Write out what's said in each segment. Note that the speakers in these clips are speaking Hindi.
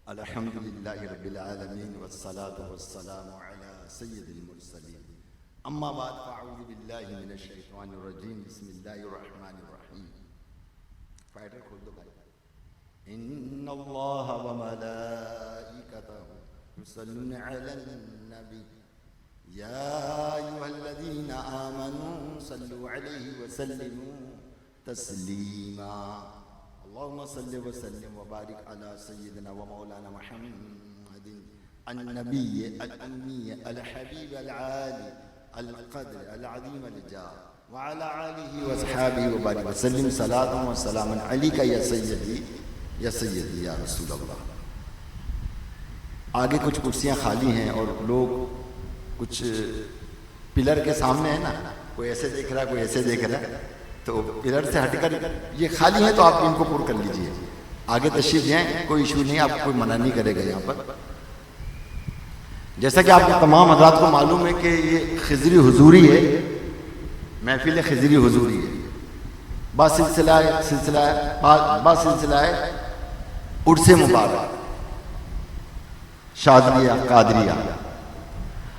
अल्हम्दुलिल्लाहि रब्बिल आलमीन वस्सलातु वस्सलामु अला सय्यिदिल मुरसलीन अम्मा बाद फ़अऊज़ु बिल्लाहि मिनश शैतानिर रजीम बिस्मिल्लाहिर रहमानिर रहीम। फाइटर खोल दो भाई। इन्नल्लाहा व मलाइकतहु युसल्लूना अलन नबी या अय्युहल्लज़ीना आमनू सल्लु अलैहि व सल्लिमू तस्लीमा। अल्लाहुम्मा सल्लि व सल्लिम व बारिक अला सय्यिदिना व मौलाना मुहम्मदिन अन्नबिय्य अल-उम्मिय्य अल-हबीब अल-आली अल-क़द्र अल-अज़ीम अल-जाह व अला आलिहि व अस्हाबिहि व बारिक व सल्लिम सलातन व सलामन अलैका या सय्यदी या रसूल अल्लाह। आगे कुछ कुर्सियाँ खाली हैं और लोग कुछ पिलर के सामने है ना, कोई ऐसे देख रहा है, कोई ऐसे देख रहा है, तो पिलर से हटकर ये खाली है तो आप इनको पुर कर लीजिए। आगे तशरीफ जाएं, कोई इशू नहीं, आपको कोई मना नहीं करेगा। यहाँ पर जैसा कि आप तमाम हज़रात को मालूम है कि ये खिजरी हुजूरी है, महफिल खिजरी हुजूरी है। बासिलसिला है उर्से मुबारक शादिया कादरिया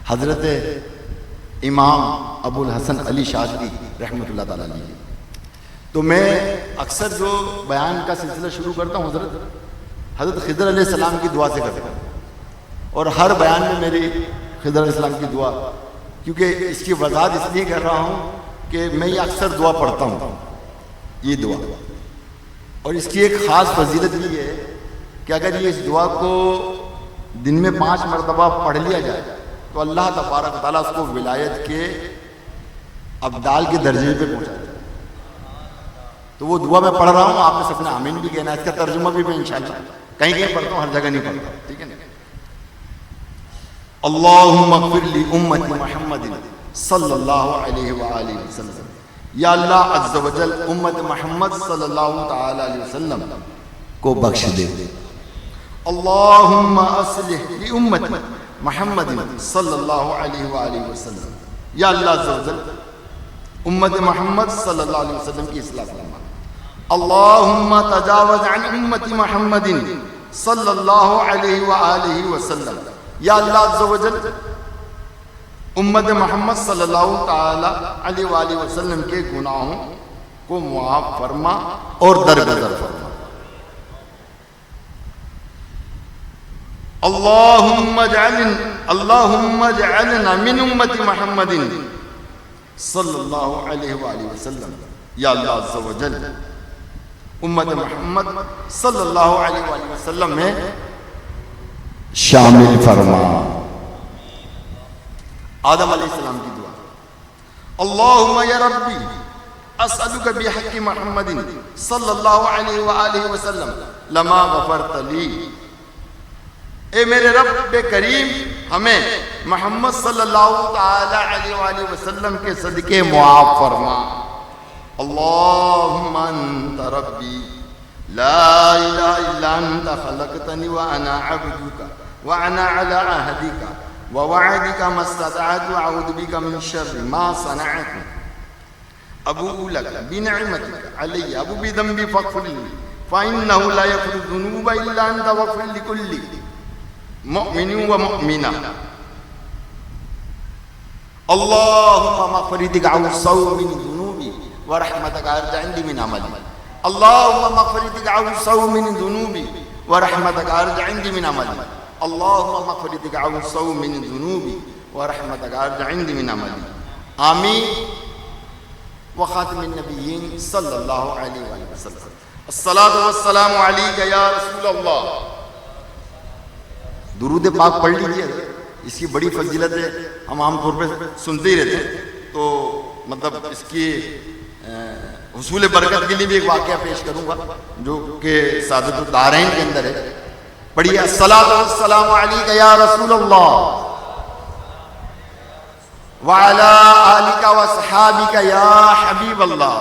हजरत इमाम अबुल हसन अली शाज़ली रहमतुल्लाह ताला अलैह। तो मैं अक्सर जो बयान का सिलसिला शुरू करता हूँ हज़रत खिज़र अलैहिस्सलाम की दुआ से करता हूँ, और हर बयान में मेरी खिज़र अलैहिस्सलाम की दुआ, क्योंकि इसकी वजाहत इसलिए कर रहा हूँ कि मैं ये अक्सर दुआ पढ़ता हूँ, ये दुआ, और इसकी एक ख़ास फजीलत भी है कि अगर ये इस दुआ को दिन में 5 मरतबा पढ़ लिया जाए तो अल्लाह तबारक व तआला उसको विलायत के अब्दाल के दर्जे पे पहुँचा जाए। तो वो दुआ मैं पढ़ रहा हूँ, आपने सबने आमीन भी कहना है। इसका तर्जुमा भी मैं इंशाअल्लाह कहीं कहीं पढ़ता हूँ, हर जगह नहीं पढ़ता, ठीक है ना। अल्लाहुम्मा ग़फ़िर ली उम्मती मुहम्मदिन सल्लल्लाहु अलैहि व आलिहि वसल्लम। या अल्लाह अज़्ज़ व जल उम्मत मोहम्मद सल्लल्लाहु तआला अलैहि वसल्लम को बख्श दे। अल्लाहुम्मा अस्लिह ली उम्मती मुहम्मदिन सल्लल्लाहु अलैहि व आलिहि वसल्लम। या अल्लाह अज़्ज़ व जल उम्मत मोहम्मद सल्लल्लाहु अलैहि वसल्लम की इस्लाह फरमा। अल्लाहुम्मा तजावज़ अन उम्मती मुहम्मदिन सल्लल्लाहु अलैहि व आलिहि वसल्लम। या अल्लाह अज़्ज़ व जल उम्मत मोहम्मद सल्लल्लाहु ताला अलैहि व आलिहि वसल्लम के गुनाहों को मुआफ़ फरमा और दरगुज़र फरमा। अल्लाहुम्मा जअलना मिन उम्मती मुहम्मदिन सल्लल्लाहु अलैहि व आलिहि वसल्लम। या अल्लाह अज़्ज़ व जल उम्मत मोहम्मद सल्लल्लाहु अलैहि व आलिहि वसल्लम में शामिल फरमा। आदम अलैहिस्सलाम की दुआ। अल्लाहुम्मा या रब्बी अस्अलुका बिहक़्क़ि मुहम्मदिन सल्लल्लाहु अलैहि व आलिहि वसल्लम लमा गफ़रत ली। ए मेरे रब्ब करीम, हमें मोहम्मद सल्लल्लाहु ताला अलैहि व आलिहि वसल्लम के सदके मुआफ़ फरमा। अल्लाहुम्मा अंत रब्बी ला इलाहा इल्ला अंता खलक़तनी व अना अब्दुका व अना अला अहदिका व वअदिका मस्ततअतु अऊज़ु बिका मिन शर्रि मा सनअतु अबूउ लका बिनिअमतिका अलैया व बिज़ंबी फ़ग़फ़िर ली फ़इन्नहु ला यग़फ़िरु ज़ुनूबा इल्ला अंता वग़फ़िर लिकुल्लि मुमिनिन व मुमिना। अल्लाहुम्मा मग़फ़िरतका अवसअ मिन ज़ुनूबी व रहमतका अरजअ इंदी मिन अमली। अल्लाहुम्मा मग़फ़िरतका अवसअ मिन ज़ुनूबी व रहमतका अरजअ इंदी मिन अमली। अल्लाहुम्मा मग़फ़िरतका अवसअ मिन ज़ुनूबी व रहमतका अरजअ इंदी मिन अमली। आमीन। व ख़ातिमुन नबिय्यीन सल्लल्लाहु अलैहि वसल्लम। अस्सलातु वस्सलामु अलैका या रसूल अल्लाह। दुरूद पाक पढ़ लीजिए, इसकी बड़ी फजीलत है। हम आमतौर पर सुनते ही रहते हैं, तो मतलब इसकी हुसूल बरकत के लिए भी एक वाक़या पेश करूँगा जो कि सादतुद दारैन के अंदर है। पढ़िए। अस्सलातु वस्सलामु अलैका या रसूल अल्लाह व अला आलिका व अस्हाबिका या हबीब अल्लाह।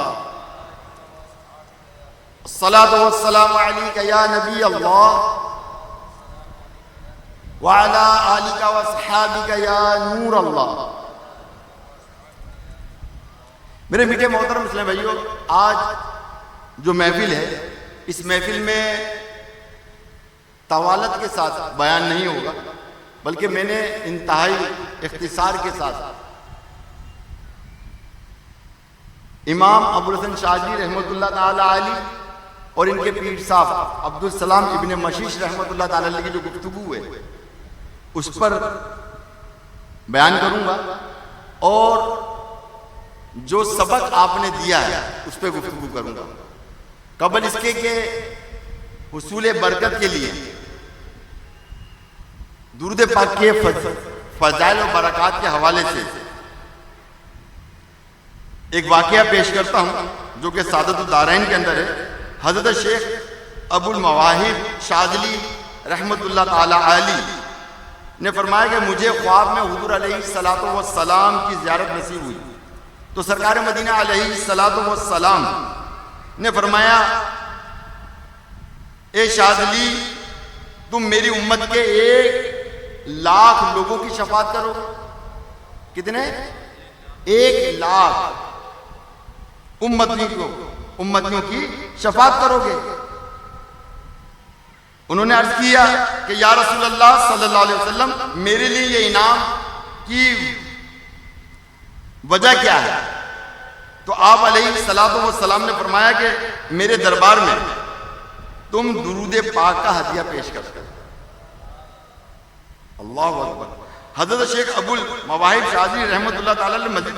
अस्सलातु वस्सलामु अलैका या नबी अल्लाह व अला आलिका व अस्हाबिका या नूर अल्लाह। मेरे मीठे मोहतरम मुस्लिम भाइयों, आज जो महफिल है, इस महफिल में तवालत के साथ बयान नहीं होगा, बल्कि मैंने इंतहाई इख्तिसार के साथ इमाम अबुल हसन शाज़ली रहमतुल्लाह ताला अलैह और इनके पीर साहब अब्दुल सलाम इब्ने मशीश रहमतुल्लाह ताला अलैह की जो गुफ्तगू है उस पर बयान करूंगा, और जो सबक आपने दिया है उस पर गुफ्तगू करूंगा। कबल इसके के हुसूल बरकत के लिए दुरूद पाक के फजाइल और बरक़ात के हवाले से एक वाक़या पेश करता हूं जो कि सादतुद दारैन के अंदर है। हज़रत शेख अबुल मवाहिब शाज़ली रहमतुल्लाह ताला अलैह ने फरमाया कि मुझे ख्वाब में हुज़ूर अलैहिस्सलातु वस्सलाम की ज़ियारत नसीब हुई, तो सरकार मदीना अलैहिस्सलातु वस्सलाम ने फरमाया, ए शाज़ली तुम मेरी उम्मत के 1,00,000 लोगों की शफात करो। कितने? 1,00,000 उम्मतियों की शफात करोगे। उन्होंने अर्ज किया कि या रसूल अल्लाह सल्लल्लाहु अलैहि वसल्लम, मेरे लिए ये इनाम की वजह क्या है? तो आप अलैहिस्सलातु वस्सलाम ने फरमाया कि मेरे दरबार में तुम दुरूद पाक का हदिया पेश करते हो। अल्लाहु अकबर। हज़रत शेख अबुल मवाहिब शाज़ली रहमतुल्लाह ताला अलैह मज़ीद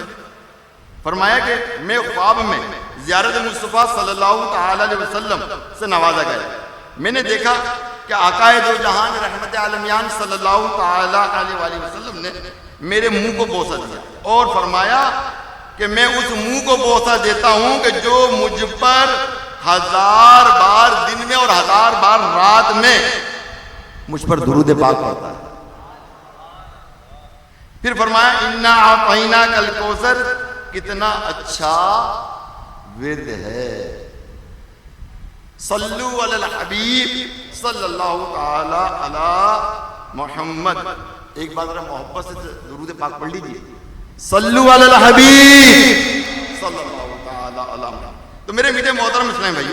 फरमाया कि मैं ख्वाब में ज़ियारत मुस्तफ़ा सल्लल्लाहु ताला अलैहि वसल्लम से नवाजा गया। मैंने देखा कि आकाए दो जहान रहमत आलमियान सल्लल्लाहु ताला अलैहि वसल्लम ने मेरे मुंह को बोसा दिया और फरमाया कि मैं उस मुंह को बोसा देता हूं कि जो मुझ पर 1000 बार दिन में और 1000 बार रात में मुझ पर दुरूद पाक पड़ता है। फिर फरमाया, इन्ना आतैना कल कौसर, कितना अच्छा विर्द है। सल्लु अलल हबीब सल्लल्लाहु ताला अला मोहम्मद। एक बार जरा मोहब्बत से दुरूद पाक पढ़ लीजिए, सल्लु अलल हबीब सल्लल्लाहु ताला अला। तो मेरे मीठे मोहतरम इस्लामी भाई,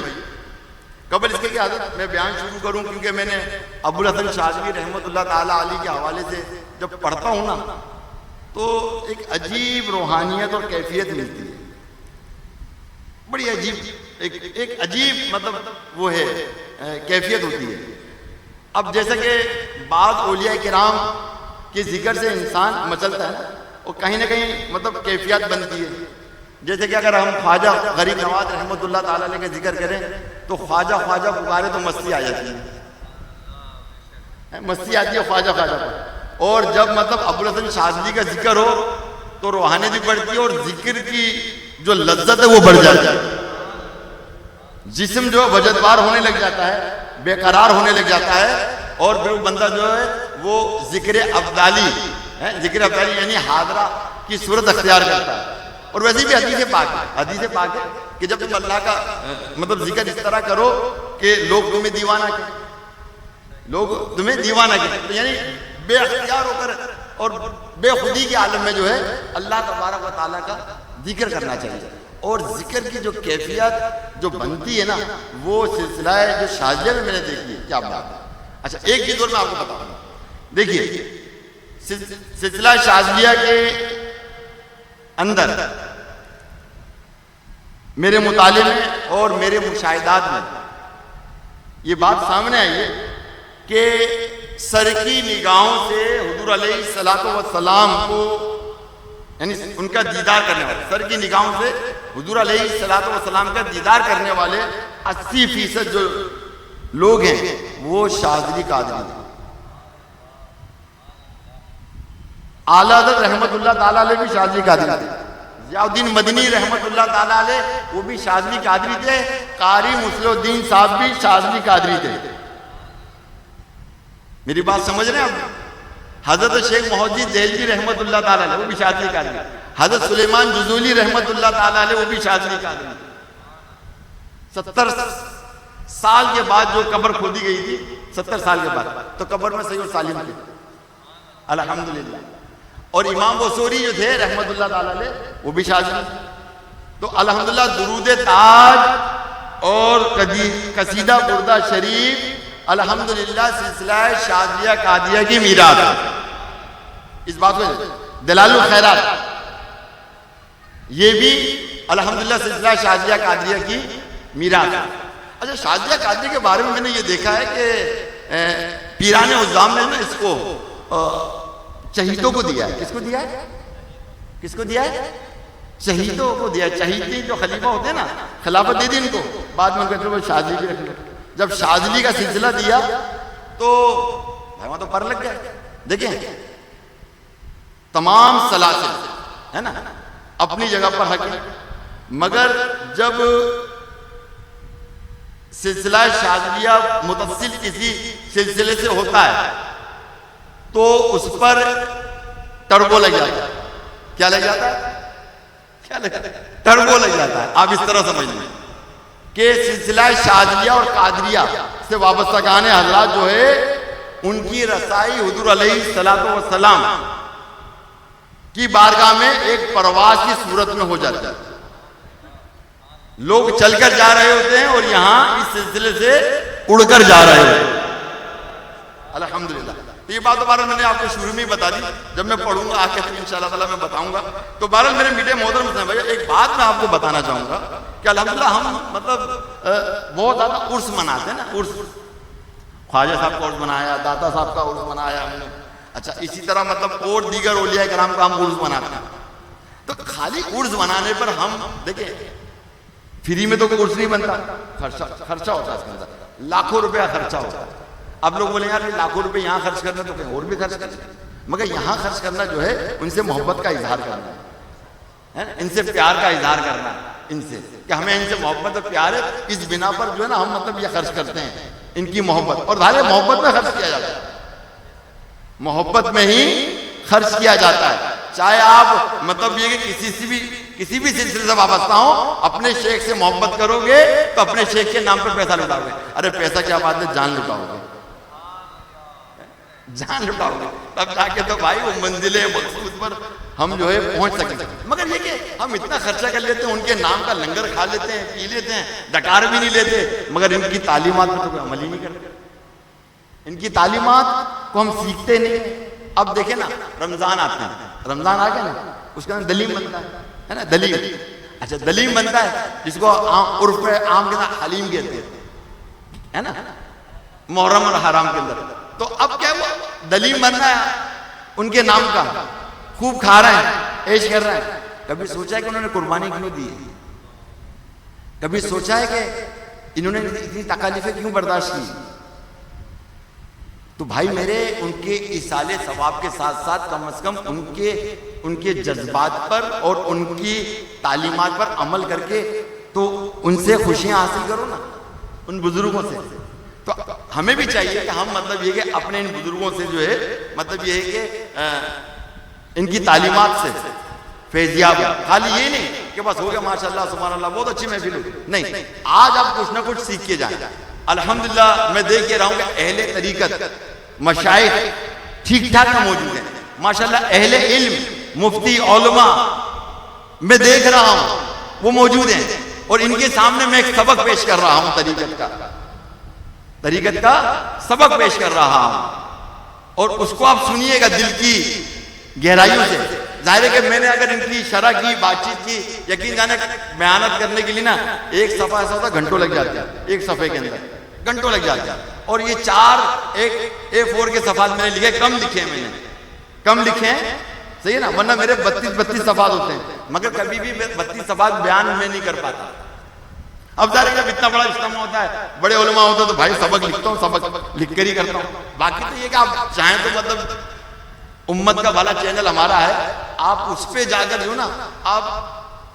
कबल इसके क्या आदत मैं बयान शुरू करूं, क्योंकि मैंने अबुल हसन शाज़ली रहमतुल्लाह ताला अलैह के हवाले से जब पढ़ता हूं ना तो एक अजीब रूहानियत और कैफियत मिलती है, बड़ी अजीब एक अजीब मतलब वो है कैफियत होती है। अब जैसे कि बाद औलिया किराम के जिक्र से इंसान मचलता है और कहीं ना कहीं मतलब कैफियत बनती है। जैसे कि अगर हम ख्वाजा गरीब नवाज रहमतुल्लाह ताला अलैह का जिक्र करें तो ख्वाजा ख्वाजा पुकारे तो मस्ती आ जाती है, मस्ती आती है ख्वाजा ख्वाजा पर। और जब मतलब अबुल हसन शाज़ली का जिक्र हो तो रूहानियत भी बढ़ती है और जिक्र की जो लज्जत है वो बढ़ जाती है। जिस्म जो है वजदवार होने लग जाता है, बेकरार होने लग जाता है, और फिर बंदा जो है वो जिक्र अब्दाली यानी हादरा की सूरत अख्तियार करता है। और वैसे भी हदीस पाक है कि जब तुम अल्लाह का मतलब जिक्र इस तरह करो कि लोग तुम्हें दीवाना करें, तो यानी बेअख्तियार होकर और बेखुदी के आलम में जो है अल्लाह तबारक व तआला का जिक्र करना चाहिए। और जिक्र की जो कैफियत जो बनती है ना, वो सिलसिला है जो शाज़लिया में मैंने देखी है। क्या बात है। अच्छा, एक चीज और मैं आपको बताऊंगा। देखिए, सिलसिला शाज़लिया के अंदर मेरे मुताले में और मेरे मुशाहिदात में ये बात सामने आई है कि सर की निगाहों से हुजूर अलैहिस्सलातु वस्सलाम को यानी उनका दीदार करने वाले, सर की निगाहों से हुजूर अलैहिस्सलातु वस्सलाम का दीदार करने वाले 80% जो लोग हैं वो शाज़ली कादरी थे। आला हज़रत रहमतुल्लाह ताला अलैह भी शाज़ली कादरी थे। ज़ियाउद्दीन मदनी रहमतुल्लाह ताला अलैह वो भी शाज़ली कादरी थे। कारी मुस्लिउद्दीन साहब भी शाज़ली कादरी थे। मेरी बात समझ रहे हैं आप? हजरत शेख मोहद्दिस देहलवी रहमतुल्लाह ताला अलैह वो भी शाज़ली कादरी, हजरत सुलेमान जुज़ूली रहमतुल्लाह ताला अलैह वो भी शाज़ली कादरी। 70 साल के बाद जो कब्र खोदी गई थी, 70 साल के बाद, तो कब्र में सही और सालिम थे अल्हम्दुलिल्लाह। और इमाम वसूरी जो थे रहमतुल्लाह ताला अलैह वो भी शाज़ली। तो अल्हम्दुलिल्लाह दुरूद ताज और कसीदा बुर्दा शरीफ अल्हम्दुलिल्लाह सिलसिला शादिया कादिया की मीरात है। इस बात में दलालुल खैरात ये भी अल्हम्दुलिल्लाह सिलसिला शादिया कादिया की मीरात है। अच्छा, शादिया कादिया के बारे में मैंने ये देखा है कि पीराने उज़्ज़ाम ने ना इसको शहीदों को दिया है। किसको दिया है? किसको दिया है? शहीदों को दिया। शहीद जो खलीफा होते हैं ना, खिलाफत दे दी इनको, बाद में कहते वो शादी भी रख लो। जब शादी का सिलसिला दिया तो भाई वहां तो पर लग गया। देखें, तमाम सलासिल है ना अपनी जगह पर हक है, मगर जब सिलसिला शादिया मुतसिल किसी सिलसिले से होता है तो उस पर टर्बो लग जाता है। क्या लग जाता है? क्या लग जाता है? टर्बो लग जाता है। आप इस तरह समझ लें कि सिलसिला शादिया और कादरिया से वाबस्ता गाने हजरात जो है उनकी रसाई हुजूर अलैहिस्सलातु वस्सलाम की बारगाह में एक परवाज की सूरत में हो जाता है। लोग चलकर जा रहे होते हैं और यहां इस सिलसिले से उड़कर जा रहे होते हैं। अल्हम्दुलिल्लाह। तो ये बात दोबारा मैंने आपको शुरू में ही बता दी, जब मैं पढ़ूंगा आके तो इंशाअल्लाह ताला मैं बताऊंगा। तो बहरहाल मेरे मीठे मोहतरम भैया, एक बात मैं आपको बताना चाहूंगा कि अल्हम्दुलिल्लाह हम मतलब बहुत ज्यादा उर्स मनाते हैं ना। उर्स, ख्वाजा साहब का उर्स मनाया, दाता साहब का उर्स मनाया हमने। अच्छा, इसी तरह मतलब और दीगर औलिया कराम का हम उर्स मनाते हैं। तो खाली उर्स मनाने पर हम देखें, फ्री में तो कोई उर्स नहीं बनता, खर्चा होता है इसके अंदर, लाखों रुपया खर्चा होता है। अब लोग बोले यार लाखों रुपए यहाँ खर्च करना तो कहीं और भी खर्च करना, मगर यहाँ खर्च करना जो है उनसे मोहब्बत का इजहार करना है, इनसे प्यार का इजहार करना है, इनसे कि हमें इनसे मोहब्बत और प्यार है। इस बिना पर जो है ना हम मतलब ये खर्च करते हैं, इनकी मोहब्बत। और धारे मोहब्बत में खर्च किया जाता है, मोहब्बत में ही खर्च किया जाता है। चाहे आप मतलब ये कि किसी भी सिलसिले से वाबस्ता हो, अपने शेख से मोहब्बत करोगे तो अपने शेख के नाम पर पैसा लुटाओगे। अरे पैसा क्या बात है, जान लुटाओगे, जान लुटाओगे, तब जाके तो भाई वो मंजिले मकसूद पर हम जो है पहुंच सकेंगे। मगर ये कि हम इतना खर्चा कर लेते हैं, उनके नाम का लंगर खा लेते हैं, पी लेते हैं, डकार भी नहीं लेते, मगर इनकी तालीमात पर तो कोई अमल ही नहीं करते। इनकी तालीमात को हम सीखते नहीं। अब देखे ना, रमजान आते हैं, रमजान आ गया ना, उसके अंदर दलीम बनता है ना, दलीम। अच्छा, दलीम बनता है जिसको उर्फ पे आम के साथ हलीम कहते हैं, है ना, मुहर्रम और हराम के अंदर। तो अब क्या हुआ, दलीम बन रहा है उनके नाम का, खूब खा रहे हैं, ऐश कर रहे हैं। कभी सोचा है कि उन्होंने कुर्बानी क्यों दी? कभी सोचा है कि इन्होंने इतनी तकालीफें क्यों बर्दाश्त की? तो भाई मेरे, उनके इसाले सवाब के साथ साथ कम से कम उनके जज्बात पर और उनकी तालीमात पर अमल करके तो उनसे खुशियां हासिल करो ना, उन बुजुर्गों से। तो हमें भी चाहिए कि हम मतलब ये कि अपने इन बुजुर्गों से जो है मतलब ये है कि इनकी तालीमात से फैजियाब। खाली ये नहीं कि बस हो गया माशाल्लाह सुभान अल्लाह बहुत अच्छी महफिल हो, नहीं, आज आप कुछ ना कुछ सीख के जाए। अल्हम्दुलिल्लाह मैं देख के रहा हूं कि अहले तरीकत मशाइख ठीक ठाक मौजूद हैं माशाल्लाह। अहले इल्म मुफ्ती उलमा मैं देख रहा हूं वो मौजूद हैं, और इनके सामने मैं एक सबक पेश कर रहा हूं, तरीकत का सबक पेश कर रहा हूं, और उसको आप सुनिएगा दिल की गहराइयों से। जाहिर है कि मैंने अगर इनकी शरह की, बातचीत की, यकीन जाने बयानत करने के लिए ना एक सफा ऐसा होता घंटों लग जाते हैं, एक सफे के अंदर घंटों लग जाते हैं। और ये 4 A4 के सफात मैंने लिखे, कम लिखे हैं मैंने, कम लिखे हैं, सही है ना, वरना मेरे 32 सफात होते हैं, मगर कभी भी 32 सफात बयान में नहीं कर पाता। अब जाहिर है जब इतना बड़ा इज्तिमा होता है, बड़े उलमा होते हैं, तो भाई सबक लिखता हूँ, सबक लिख कर ही करता हूँ। बाकी तो ये कि आप चाहें तो मतलब उम्मत का वाला चैनल हमारा है, आप उस पे जाकर जो ना आप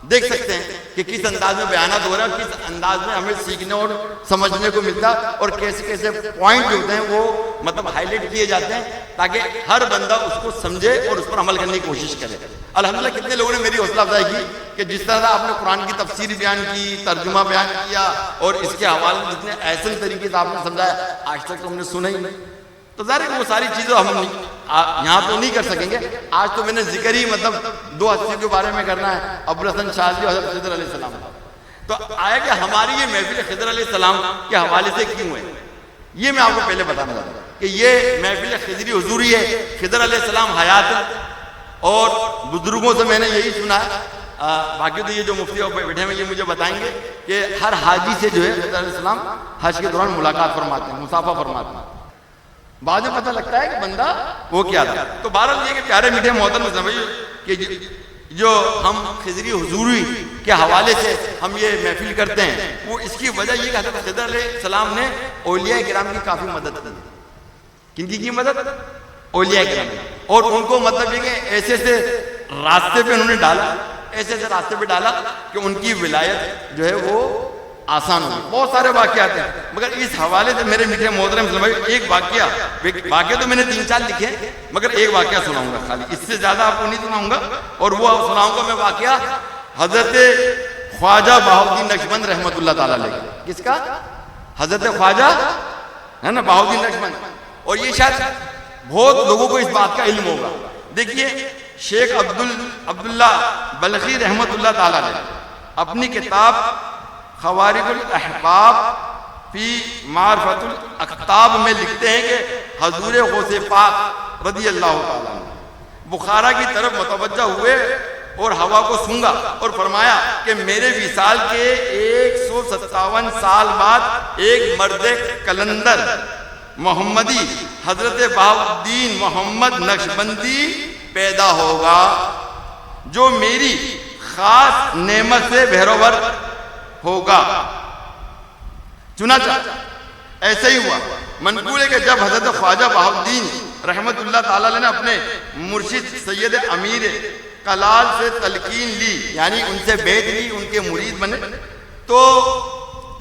देख सकते हैं कि किस अंदाज में बयानात हो रहा है, किस अंदाज में हमें सीखने और समझने को मिलता है, और कैसे कैसे पॉइंट जो होते हैं वो मतलब हाईलाइट किए जाते हैं ताकि हर बंदा उसको समझे और उस पर अमल करने की कोशिश करे। अल्हम्दुलिल्लाह कितने लोगों ने मेरी हौसला अफजाई की कि जिस तरह आपने कुरान की तफसीर बयान की, तर्जुमा बयान किया, और इसके हवाले में जितने ऐसे तरीके से आपने समझाया, आज तक तो हमने सुना ही नहीं। तो ज़ाहिर वो सारी चीज़ें हम यहाँ तो नहीं कर सकेंगे। आज तो मैंने जिक्र ही मतलब 2 हस्तियों के बारे में करना है, अबुल हसन शाज़ली और हज़रत खिज़र अलैहिस्सलाम। तो आया कि हमारी ये महफिल खिज़र अलैहिस्सलाम के हवाले से क्यों है, ये मैं आपको पहले बताना चाहता हूँ कि ये महफिल खिजरी हुजूरी है, खिदर अलैहिस्सलाम हयात है। और बुजुर्गों से मैंने यही सुना है, बाकी तो ये जो मुफ्ती बैठे हैं ये मुझे बताएंगे कि हर हाजी से जो है खिदर अलैहिस्सलाम हज के दौरान मुलाकात फरमाते हैं, मुसाफा फरमाते हैं। बाद में पता लगता है कि बंदा वो क्या था। तो बहरहाल ये कि प्यारे मीठे मोहतरम भाई कि जो हम खिजरी हुजूरी के हवाले से हम ये महफिल करते हैं, वो इसकी वजह ये कि हज़रत खिदर अलैहिस्सलाम ने औलिया किराम की काफ़ी मदद की। किनकी की मदद? औलिया किराम। और उनको मतलब ये कि ऐसे ऐसे रास्ते पे उन्होंने डाला, ऐसे ऐसे रास्ते पे डाला कि उनकी विलायत जो है वो आसान होगी। बहुत सारे वाक़यात हैं, मगर इस हवाले से मेरे मीठे मोहतरम भाई एक वाक़या तो मैंने 3-4 लिखे, मगर एक वाक़या सुनाऊंगा खाली, इससे ज़्यादा आपको नहीं सुनाऊंगा। और वो सुनाऊंगा मैं वाक़या हज़रत ख्वाजा बहाउद्दीन नक्शबंद रहमतुल्लाह ताला अलैह। किसका? हज़रत ख्वाजा है ना, बहाउद्दीन नक्शबंद। और ये शायद बहुत लोगों को इस बात का इल्म होगा। देखिए, शेख अब्दुल्ला बल्खी रहमतुल्लाह ताला अलैह अपनी किताब खवारिकुल अहबाब फी मारफतुल अख्ताब में लिखते हैं कि हजूर गौसे पाक रज़ी अल्लाह ताला अन्हु बुखारा की तरफ मुतवज्जा हुए और हवा को सूंघा और फरमाया कि मेरे विसाल के 157 साल बाद एक मर्द कलंदर मोहम्मदी हजरत बहाउद्दीन मोहम्मद नक्शबंदी पैदा होगा, जो मेरी खास नेमत से बहरोवर होगा। चुनाचा ऐसे ही हुआ। मनकूल है कि जब हजरत ख्वाजा बहाउद्दीन रहमतुल्लाह ताला ने अपने मुर्शिद सैयद अमीर कलाल से तलकीन ली, यानी उनसे बैत ली, उनके मुरीद बने, तो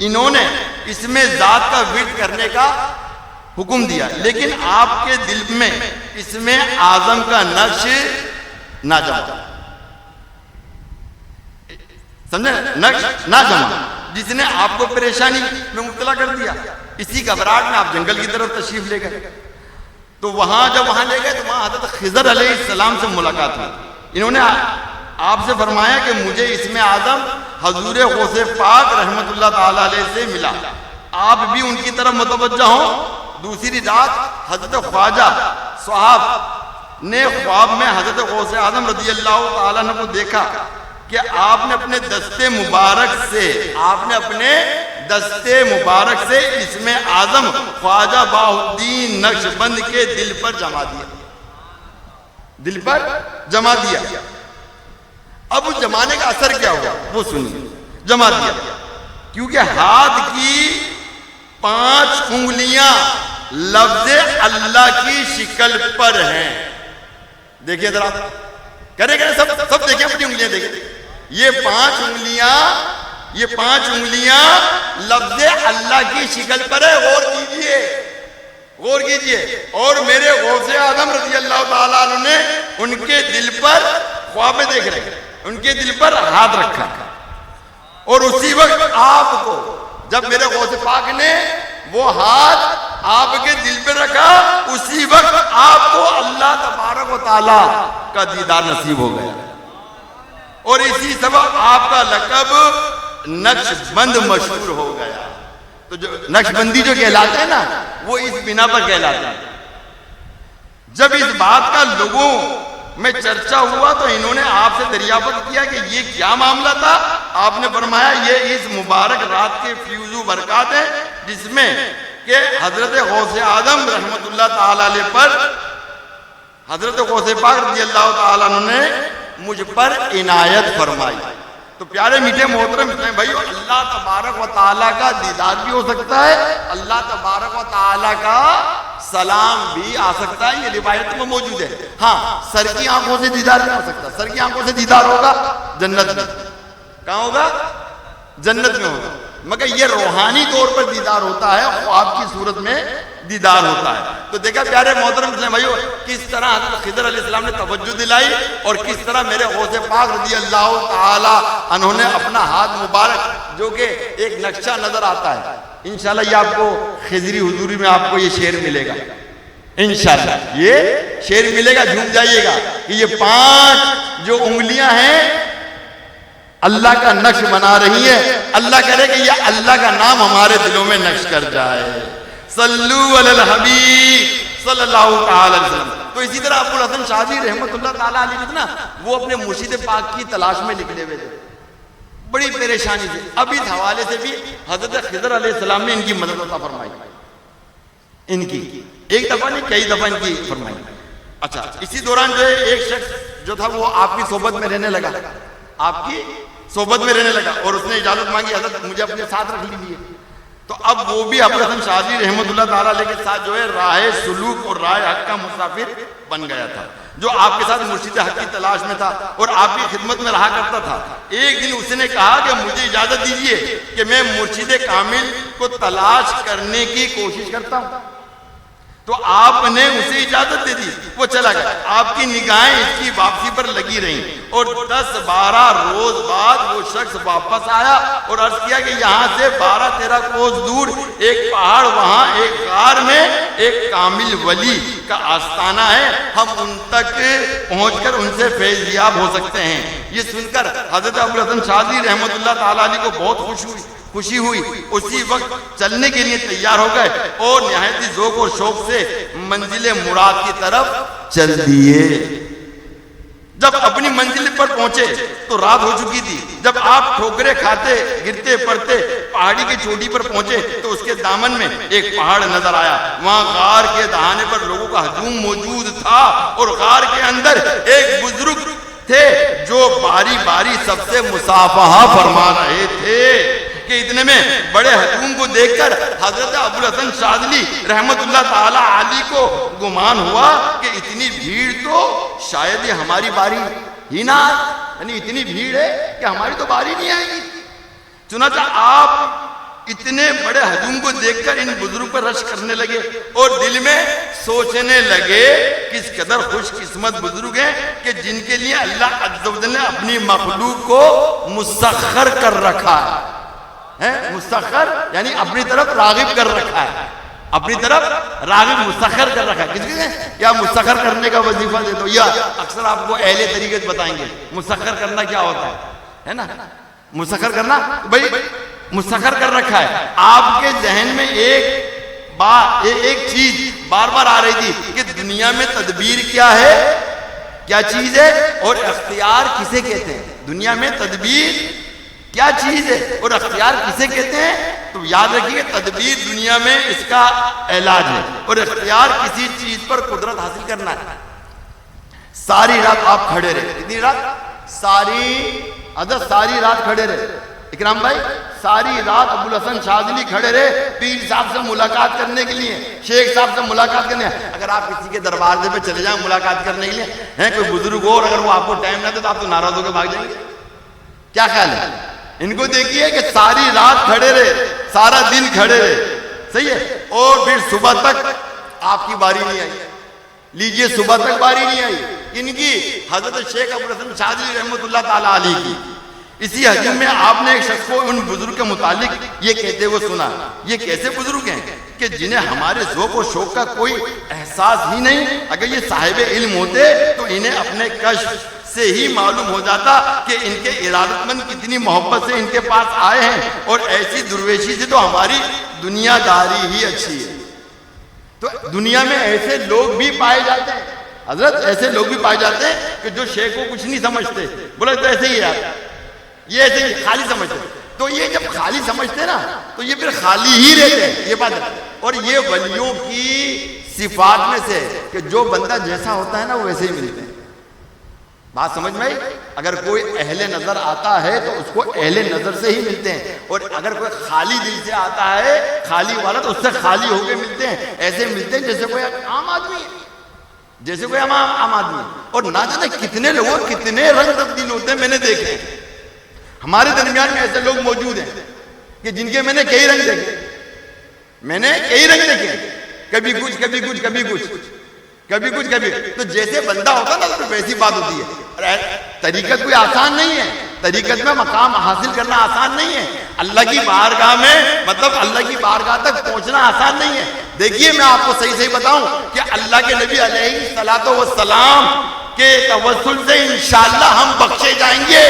इन्होंने इसमें जात का विर्द करने का हुक्म दिया, लेकिन आपके दिल में इसमें आजम का नक्श ना जमा। समझे? नक्श ना जमा, जिसने आपको परेशानी में मुब्तला कर दिया। इसी घबराहट में आप जंगल की तरफ तशरीफ ले गए। तो जब वहां ले गए तो वहां हज़रत खिज़र अलैहिस्सलाम से मुलाकात हुई। इन्होंने आपसे फरमाया कि मुझे इसमें आजम हजूर गौसे पाक रहमतुल्लाह ताला अलैह से मिला, आप भी उनकी तरफ मुतवज्जा हो। दूसरी रात हजरत ख्वाजा साहब ने ख्वाब में हजरत गौसे आजम रज़ी अल्लाह ताला अन्हु को देखा कि आपने अपने दस्ते मुबारक से इसमें आजम ख्वाजा बहाउद्दीन नक्शबंद के दिल पर जमा दिया। अब उस जमाने का असर क्या हुआ वो सुनिए। जमा दिया क्योंकि हाथ की 5 उंगलियां लफ्ज़ अल्लाह की शिकल पर हैं। देखिए जरा, करे सब देखिए, अपनी उंगलियां देखिए। ये 5 उंगलियां लफ्ज़ अल्लाह की शिकल पर है। गौर कीजिए। और मेरे गौसे आजम रज़ी अल्लाह ताला अन्हु ने उनके दिल पर, ख्वाब में देख रहे, उनके दिल पर हाथ रखा। और उसी वक्त आपको, जब मेरे गौसे पाक ने वो हाथ आपके दिल पे रखा, उसी वक्त आपको अल्लाह तबारक व तआला का दीदार नसीब हो गया। और इसी सबब आपका लक़ब नक्शबंद मशहूर हो गया। तो जो नक्शबंदी जो कहलाते हैं ना, वो इस बिना पर कहलाते हैं। जब इस बात का लोगों में चर्चा हुआ तो इन्होंने आपसे दरियाफ्त किया कि ये क्या मामला था। आपने फरमाया ये इस मुबारक रात के फ्यूजू बरक़ात है जिसमें कि हजरत गौसे आजम रहमतुल्लाह ताला अलैह पर हजरत गौसे पाक रज़ी अल्लाह ताला अन्हु ने मुझ पर इनायत फरमाई। तो प्यारे मीठे मोहतरम भाई, अल्लाह तबारक व तआला का दीदार भी हो सकता है, अल्लाह तबारक व तआला का सलाम भी आ सकता है। ये रिवायत में मौजूद है। हाँ, सर की आंखों से दीदार नहीं हो सकता। सर की आंखों से दीदार होगा जन्नत में। कहाँ होगा? जन्नत में होगा। मगर ये रूहानी तौर पर दीदार होता है, ख्वाब की सूरत में दीदार होता है। तो देखा प्यारे मोहतरम भाइयों, किस तरह हज़रत खिज़र अलैहिस्सलाम ने तवज्जो दिलाई और किस तरह मेरे गौसे पाक रज़ी अल्लाह ताला अन्हु ने अपना हाथ मुबारक, जो कि एक नक्शा नजर आता है, इंशाल्लाह ये आपको खिज़री हुजूरी में आपको ये शेर मिलेगा। इंशाल्लाह ये शेर मिलेगा, झूम जाइएगा कि ये 5 जो उंगलियां हैं अल्लाह का नक्श बना रही है। अल्लाह करे कि ये अल्लाह का नाम हमारे दिलों में नक्श कर जाए। सल्लू अलल हबीब सल्लल्लाहु ताला अलैहि वसल्लम। तो इसी तरह अबुल हसन शाजी रहमतुल्लाह ताला अलैहि जो ना, वो अपने मुर्शिद पाक की तलाश में निकले हुए थे, बड़ी परेशानी से। अब इस हवाले से भी हजरत खिज़र अलैहिस्सलाम ने इनकी मदद अता फरमाई, इनकी एक दफा नहीं कई दफा इनकी फरमाई। अच्छा, इसी दौरान जो है एक शख्स जो था वो आपकी सोबत में रहने लगा, आपकी सोबत में रहने लगा, और उसने इजाजत मांगी, हजरत मुझे अपने साथ रख लीजिए। तो अब वो भी अबुल हसन शाजी रहमतुल्लाह ताला अलैहि के साथ जो है राह सुलूक और राह हक का मुसाफिर बन गया था, जो आपके साथ मुर्शिद हक की तलाश में था और आपकी खिदमत में रहा करता था। एक दिन उसने कहा कि मुझे इजाजत दीजिए कि मैं मुर्शिद कामिल को तलाश करने की कोशिश करता हूं। तो आपने उसे इजाजत दे दी, वो चला गया। आपकी निगाहें इसकी वापसी पर लगी रहीं और 10-12 रोज बाद वो शख्स वापस आया और अर्ज किया कि यहाँ से 12-13 कोस दूर एक पहाड़, वहां एक गार में एक कामिल वली का आस्ताना है, हम उन तक पहुंचकर उनसे फैज़याब हो सकते हैं। ये सुनकर हजरत अबुल हसन शाजी रहमतुल्लाह ताला अलैहि को बहुत खुशी हुई। उसी वक्त चलने के लिए तैयार हो गए और निहायती ज़ौक़ और शौक से मंजिल मुराद की तरफ चल दिए। जब अपनी मंजिल पर पहुंचे तो रात हो चुकी थी। जब आप ठोकरे खाते गिरते पड़ते पहाड़ी की चोटी पर पहुंचे तो उसके दामन में एक पहाड़ नजर आया। वहां गार के दहाने पर लोगों का हजूम मौजूद था और गार के अंदर एक बुजुर्ग थे जो बारी बारी सबसे मुसाफहा फरमा रहे थे कि इतने में बड़े हजूम को देखकर हजरत अबुल हसन शाज़ली रहमतुल्लाह ताला अलैहि को गुमान हुआ कि इतनी भीड़ तो शायद ये हमारी बारी ही ना, यानी इतनी भीड़ है कि हमारी तो बारी नहीं आएगी। चुनांचे आप इतने बड़े हजूम को देखकर इन बुजुर्ग पर रश करने लगे और दिल में सोचने लगे किस कदर खुशकिस्मत बुजुर्ग हैं कि जिनके लिए अल्लाह अज़्ज़ व जल्ल ने अपनी मखलूक को मुसख्खर कर रखा है, मुसख्खर यानी अपनी तरफ रागिब कर रखा है, अपनी तरफ रागिब मुसख्खर कर रखा है। किसके क्या मुसख्खर करने का वजीफा दे दो, या अक्सर आपको अहले तरीक़त बताएंगे मुसख्खर करना क्या होता है ना। मुसख्खर करना भाई मुसख्खर कर रखा है। आपके जहन में एक चीज बार बार आ रही थी कि दुनिया में तदबीर क्या है, क्या चीज है, और इख्तियार किसे कहते हैं। दुनिया में तदबीर क्या चीज है और अख्तियार किसे कहते हैं। तो याद रखिए, तदबीर दुनिया में इसका इलाज है और इख्तियार किसी चीज पर कुदरत हासिल करना है। सारी रात आप खड़े रहे, कितनी रात, सारी रात खड़े रहे। इकराम भाई सारी रात अबुल हसन शाज़ली खड़े रहे पीर साहब से मुलाकात करने के लिए, शेख साहब से मुलाकात करने। अगर आप किसी के दरवाजे पे चले जाएं मुलाकात करने के लिए, हैं कोई बुजुर्ग हो और अगर वो आपको टाइम ना दे तो आप तो नाराज होकर भाग जाएंगे। क्या ख्याल है? इनको देखिए कि सारी रात खड़े रहे, सारा दिन खड़े रहे, सही है, और फिर सुबह तक आपकी बारी नहीं आई। लीजिए, सुबह तक बारी नहीं आई इनकी, हजरत शेख अबुल हसन शाज़ली रहमतुल्लाह ताला अलैहि की। इसी हजम में आपने एक शख्स को उन बुजुर्ग के मुतालिक ये कहते हुए सुना, ये कैसे बुजुर्ग हैं कि जिन्हें हमारे ज़ौक़ और शौक़ का कोई एहसास ही नहीं। अगर ये साहिब इल्म होते तो इन्हें अपने कश्फ से ही मालूम हो जाता कि इनके इरादतमंद कितनी मोहब्बत से इनके पास आए हैं, और ऐसी दुर्वेशी से तो हमारी दुनियादारी ही अच्छी है। तो दुनिया में ऐसे लोग भी पाए जाते हैं हजरत, ऐसे लोग भी पाए जाते हैं कि जो शेख को कुछ नहीं समझते, बोले तो ऐसे ही यार, ये ऐसे ही खाली समझते। तो ये जब खाली समझते ना तो ये फिर खाली ही रहते हैं, ये बात है। और ये वलियों की सिफात में से कि जो बंदा जैसा होता है ना वो वैसे ही मिलते हैं। बात समझ में आई? अगर कोई अहले नजर आता है तो उसको अहले नजर से ही मिलते हैं, और अगर कोई खाली दिल से आता है खाली वाला तो उससे खाली होके मिलते हैं। ऐसे मिलते हैं जैसे कोई आम आदमी है, जैसे कोई आम आदमी है। और ना जाने कितने लोगों कितने रंग तब्दील होते हैं, मैंने देखे हमारे दरमियान में ऐसे लोग मौजूद हैं कि जिनके मैंने कई रंग देखे, कभी कुछ कभी कुछ कभी कुछ कभी कुछ कभी। तो जैसे बंदा होता ना तो वैसी बात होती है। तरीकत कोई आसान नहीं है, तरीकत में मकाम हासिल करना आसान नहीं है। अल्लाह की बारगाह में मतलब अल्लाह की बारगाह तक पहुंचना आसान नहीं है। देखिए मैं आपको सही सही बताऊं कि अल्लाह के नबी अलैहिस्सलातो वस्सलाम के तवस्सुल से इंशाअल्लाह हम बख्शे जाएंगे।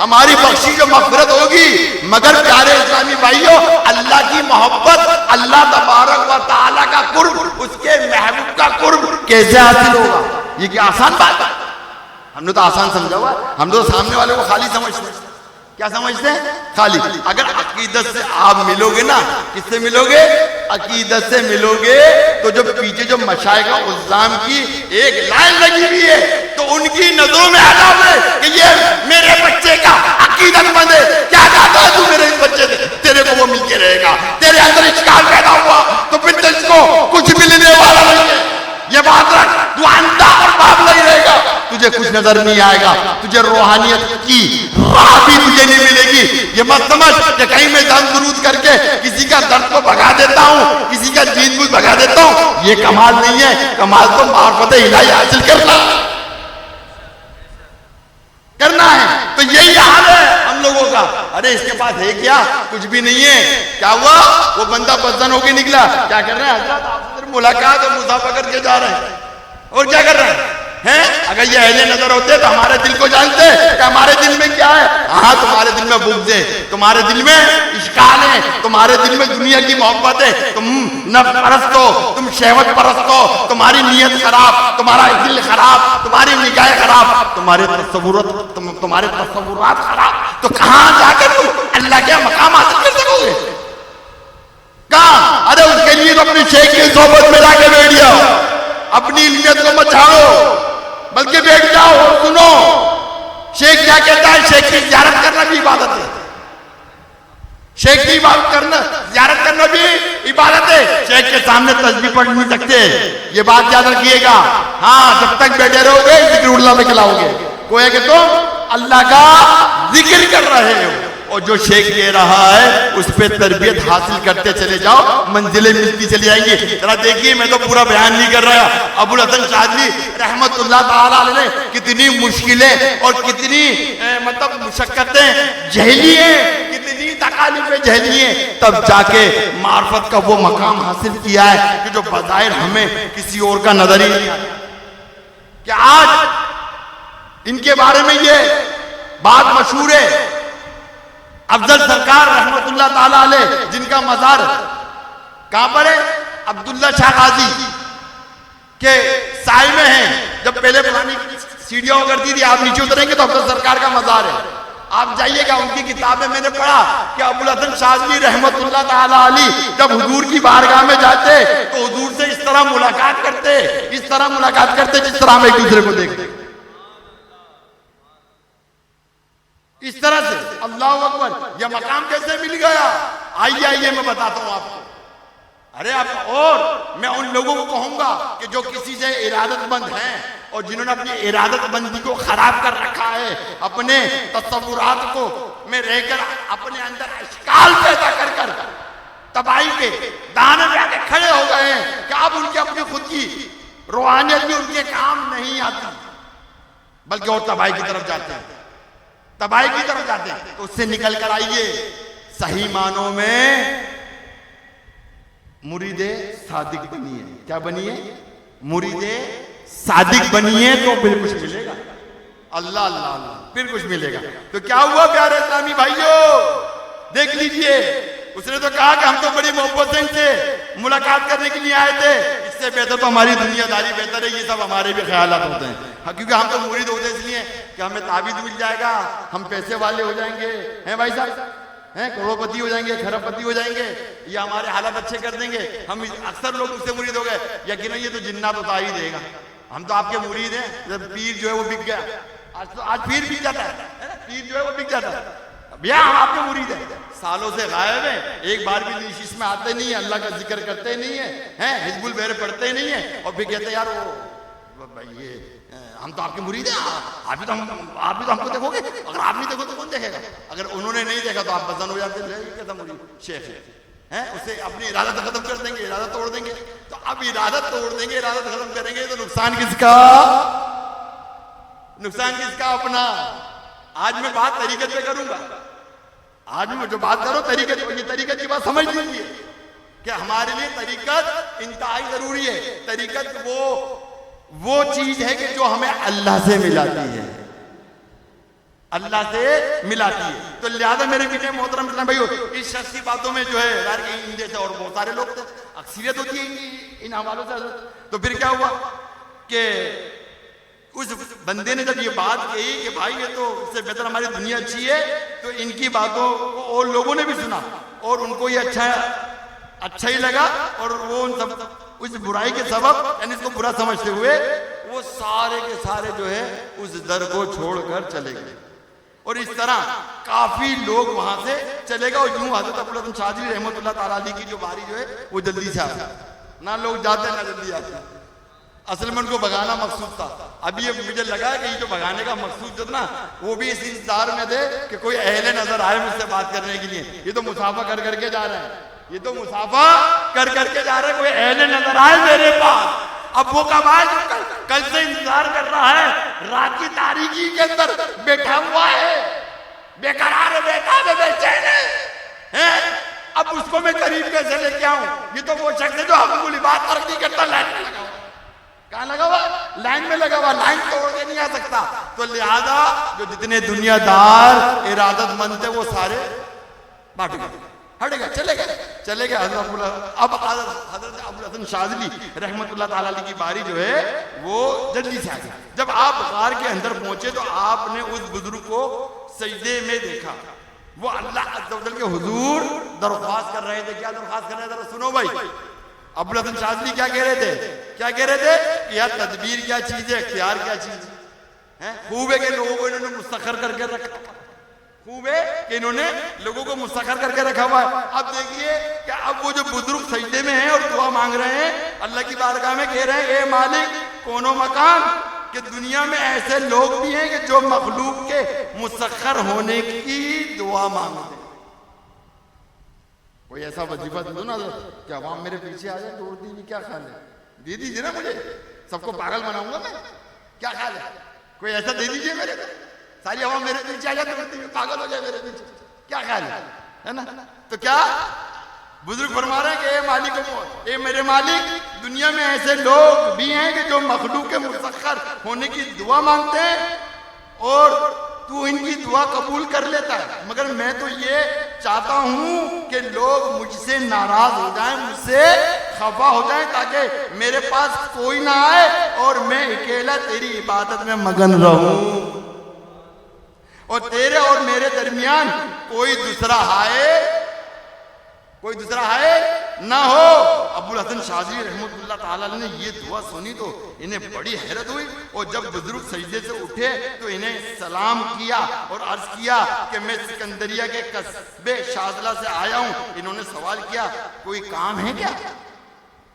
हमारी बख्शी जो मग़फ़िरत होगी। मगर प्यारे इस्लामी भाइयों, अल्लाह की मोहब्बत, अल्लाह तबारक व तआला का कुर्ब, उसके महबूब का कुर्ब कैसे हासिल होगा? ये क्या आसान बात है? हमने तो आसान समझा हुआ, हम तो सामने वाले को खाली समझते हैं। क्या समझते हैं? खाली। अगर अकीदत से आप मिलोगे ना, किससे मिलोगे? अकीदत से मिलोगे तो जो पीछे जो मशाइख उज़्ज़ाम की एक लाइन लगी हुई है, तो उनकी नजरों में आता है कि ये मेरे बच्चे का अकीदतमंद है। क्या चाहता है तू मेरे इस बच्चे से? तेरे को वो मिलके रहेगा। तेरे अंदर इश्काल पैदा हुआ तो फिर तुझको कुछ मिलने वाला नहीं है। ये बात रख, तू अंधा और बाप नहीं रहेगा, तुझे कुछ नजर नहीं आएगा, तुझे रूहानियत की राह भी तुझे नहीं मिलेगी। ये मत समझ कि कहीं मैं जान दुरूद करके किसी का दर्द को भगा देता हूँ, किसी का जीत बुझ भगा देता हूँ। ये कमाल नहीं है। कमाल तो मार्फत इलाही हासिल करना है। तो यही हाल है हम लोगों का। अरे इसके पास है क्या? कुछ भी नहीं है। क्या हुआ? वो बंदा बदन होके निकला। क्या कर रहे हैं? हजरत आपसे मुलाकात और मुसाफा करके जा रहे हैं। और क्या कर रहे हैं? अगर ये अहले नजर होते तो हमारे दिल को जानते कि हमारे दिल में क्या है। हाँ, तुम्हारे दिल में बुग़्ज़ है, तुम्हारे दिल में इश्काल है, तुम्हारे दिल में दुनिया की मोहब्बत है, तुम नफ्स परस्त हो, तुम शहवत परस्त हो, तुम्हारी नीयत खराब, तुम्हारा दिल खराब, तुम्हारी निगाह खराब, तुम्हारे तसव्वुरात खराब। तो कहाँ जाकर तुम अल्लाह के मकाम हासिल कर सकोगे? कहाँ? अरे उसके लिए तो अपनी शेख की सोबत में जाके बैठ जाओ। अपनी इल्मियत को मत झाड़ो, बल्कि बैठ जाओ और सुनो शेख क्या कहता है। शेख की ज़ियारत करना भी इबादत है। शेख की इबादत करना, ज़ियारत करना भी इबादत है। शेख के सामने तस्बीह पढ़ नहीं सकते, ये बात याद रखिएगा। हाँ, जब तक बैठे रहोगे जिक्रुल्लाह में खिलाओगे। कोई है कि तुम अल्लाह का जिक्र कर रहे हो, और जो शेख दे रहा है उस पर तरबियत हासिल करते चले जाओ, मंजिलें मिलती चली जाएंगी। जरा देखिए, मैं तो पूरा बयान नहीं कर रहा। अबुल हसन शाज़ली रहमतुल्लाह ताला अलैह कितनी मुश्किलें और कितनी मतलब मुशक्कतें झेली हैं, कितनी तकालीफें झेली हैं, तब जाके मार्फत का वो मकाम हासिल किया है कि जो बज़ाहिर हमें किसी और का नजर ही नहीं आता। क्या आज इनके बारे में ये बात मशहूर है? अफजल सरकार रहमतुल्लाह ताला अलैह, जिनका मज़ार कहां पर है? अब्दुल्ला शाह गाजी के साए में है। जब पहले पुरानी सीढ़ियां करती थी, आप नीचे उतरेंगे तो अफजल सरकार का मज़ार है। आप जाइएगा, उनकी किताबें मैंने पढ़ा कि अबुल हसन शाज़ली रहमतुल्लाह ताला अलैह जब हुजूर की बारगाह में जाते तो हुजूर से इस तरह मुलाकात करते, इस तरह मुलाकात करते जिस तरह हम एक दूसरे को देखते, इस तरह से। अल्लाह अकबर! यह मकाम कैसे मिल गया? आइए आइए, मैं बताता हूं आपको। अरे आप, और मैं उन लोगों को कहूंगा कि जो किसी से इरादतमंद हैं और जिन्होंने अपनी इरादतमंदी को खराब कर रखा है, अपने तसव्वुरात को में रहकर अपने अंदर इश्काल पैदा कर कर तबाही के दाने में आके खड़े हो गए हैं कि अब उनके अपनी खुद की रूहानियत भी उनके काम नहीं आती, बल्कि और तबाही की तरफ जाते हैं, तबाही की तरफ जाते हैं। तो उससे निकल कर आइए, सही मानों में मुरीदे सादिक बनिए। क्या बनिए? मुरीदे सादिक बनिए तो फिर कुछ मिलेगा। अल्लाह अल्लाह अल्लाह, फिर कुछ मिलेगा। तो क्या हुआ प्यारे इस्लामी भाइयों? देख लीजिए, उसने तो कहा कि हम तो बड़ी मोहब्बत से इनसे मुलाकात करने के लिए आए थे, इससे बेहतर तो हमारी दुनियादारी बेहतर है। ये सब हमारे भी ख्यालात होते हैं। हाँ, क्योंकि हम तो मुरीद होते इसलिए कि हमें ताबीज़ मिल जाएगा, हम पैसे वाले हो जाएंगे, हैं भाई साहब, हैं करोड़पति हो जाएंगे, खरबपति हो जाएंगे, ये हमारे हालात अच्छे कर देंगे। हम अक्सर लोग उससे मुरीद हो गए, यकीन ये तो जिन्नात उतार ही देगा। हम तो आपके मुरीद हैं। जब पीर जो है वो बिक गया, आज पीर बिक जाता है, पीर जो है वो बिक जाता है। भैया हम आपके मुरीद हैं, सालों से गायब है, एक बार भी नशिश में आते नहीं है, अल्लाह का जिक्र करते नहीं है, हैं हिजबुल बहरे पढ़ते नहीं है, और फिर कहते यार वो भाई ये हम तो आपके मुरीद हैं, आप भी तो हमको देखोगे। अगर आप नहीं देखो तो कौन देखेगा? अगर उन्होंने नहीं देखा तो आप बदन हो जाते हैं, मुरीद शेख है, उससे अपनी इरादत खत्म कर देंगे, इरादत तोड़ देंगे। तो अब इरादत तोड़ देंगे, इरादत खत्म करेंगे तो नुकसान किसका? नुकसान किसका? अपना। आज मैं बात तरीकत पे करूंगा, आज मैं जो बात करूं तरीकत, ये तरीकत की बात समझ लीजिए कि हमारे लिए तरीकत इंतहाई जरूरी है। तरीकत वो चीज है कि जो हमें अल्लाह से मिलाती है। अल्लाह से मिलाती है। तो लिहाजा मेरे बेटे मोहतरम इस्लाम भाइयों, इस शख्स की बातों में जो है यार इन जैसे और बहुत सारे लोग थे, अक्सरियत होती है इन हवालों से। तो फिर क्या हुआ कि उस बंदे ने जब ये बात कही कि भाई ये तो इससे बेहतर हमारी दुनिया अच्छी है, तो इनकी बातों को और लोगों ने भी सुना और उनको ये अच्छा ही लगा, और वो उन सब उस बुराई के सबब यानी इसको बुरा समझते हुए वो सारे के सारे जो है उस दर को छोड़कर चले गए। और इस तरह काफी लोग वहां से चले गए। और यूं हजरत अबुल हसन शाज़िली रहमतुल्लाह ताला अलैह की जो बारी जो है वो जल्दी से आती, ना लोग जाते ना जल्दी आते। असल में उनको भगाना मकसूद था। अभी ये मुझे लगा कि ये जो भगाने का मकसूद जो था ना, वो भी इस इंतजार में थे कि कोई अहले नजर आए मुझसे बात करने के लिए। ये तो मुसाफा कर करके जा रहे हैं, ये तो मुसाफा कर करके जा रहे हैं, कोई अहले नजर आए मेरे पास। अब वो कब आए जो कल से इंतजार कर रहा है, रात की तारीकी के अंदर बैठा हुआ है, बेकरार बेताब बेचैन है। अब उसको मैं करीब कैसे लेके आऊं? ये तो वो शख्स है जो हक़ुल इबाद तरक नहीं करता, लाइन में लगा हुआ। कहाँ लगा हुआ? लाइन में लगा हुआ, लाइन तोड़ के नहीं आ सकता। तो लिहाजा जो जितने दुनियादार इरादतमंद थे वो सारे बांट गए, हट गए, चले गए। अब हजरत अबुल हसन शाज़िली रहमतुल्लाह ताला अलैह की बारी जो है वो जल्दी से आ गई। जब आप गार के अंदर पहुंचे तो आपने उस बुजुर्ग को सजदे में देखा, वो अल्लाह अज़्ज़ा वजल के हुजूर दरख्वास्त कर रहे थे। क्या दरख्वास्त कर रहे थे? सुनो भाई, अबुल हसन शाज़िली क्या कह रहे थे कि यार तदबीर क्या चीज है, इख्तियार क्या चीज है। खूब है कि लोगों को इन्होंने मुस्तखर करके रखा, खूब है कि इन्होंने लोगों को मुस्तखर करके रखा हुआ है। अब देखिए कि अब वो जो बुजुर्ग सजदे में हैं और दुआ मांग रहे हैं अल्लाह की बारगाह में, कह रहे हैं ए मालिक कोनो मकान, कि दुनिया में ऐसे लोग भी हैं कि जो मखलूक के मुस्तखर होने की दुआ मांगते हैं। कोई ऐसा वजीफा दे दो ना कि अवाम मेरे पीछे आ जाए, दौड़ दी, क्या ख्याल है? दे दीजिए ना, मुझे सबको पागल बनाऊंगा मैं, क्या ख्याल है? कोई ऐसा दे दीजिए मेरे, सारी आवाम मेरे पीछे आ जाए, पागल हो जाए मेरे पीछे, क्या ख्याल है ना? तो क्या बुजुर्ग फरमा रहे हैं कि ए मालिक, ए मेरे मालिक, दुनिया में ऐसे लोग भी हैं कि जो मखलूक के मुस्तखर होने की दुआ मांगते हैं और तू इनकी दुआ कबूल कर लेता है, मगर मैं तो ये चाहता हूं कि लोग मुझसे नाराज हो जाएं, मुझसे खफा हो जाएं, ताकि मेरे पास कोई ना आए और मैं अकेला तेरी इबादत में मगन रहूं और तेरे और मेरे दरमियान कोई दूसरा आए ना हो। अबुल हसन शाज़िली रहमतुल्लाह ताला अलैह ने ये दुआ सुनी तो इन्हें बड़ी हैरत हुई, और जब बुजुर्ग सजदे से उठे तो इन्हें सलाम किया और अर्ज किया कि मैं सिकंदरिया के कस्बे शाज़ला से आया हूं। इन्होंने सवाल किया, कोई काम है क्या?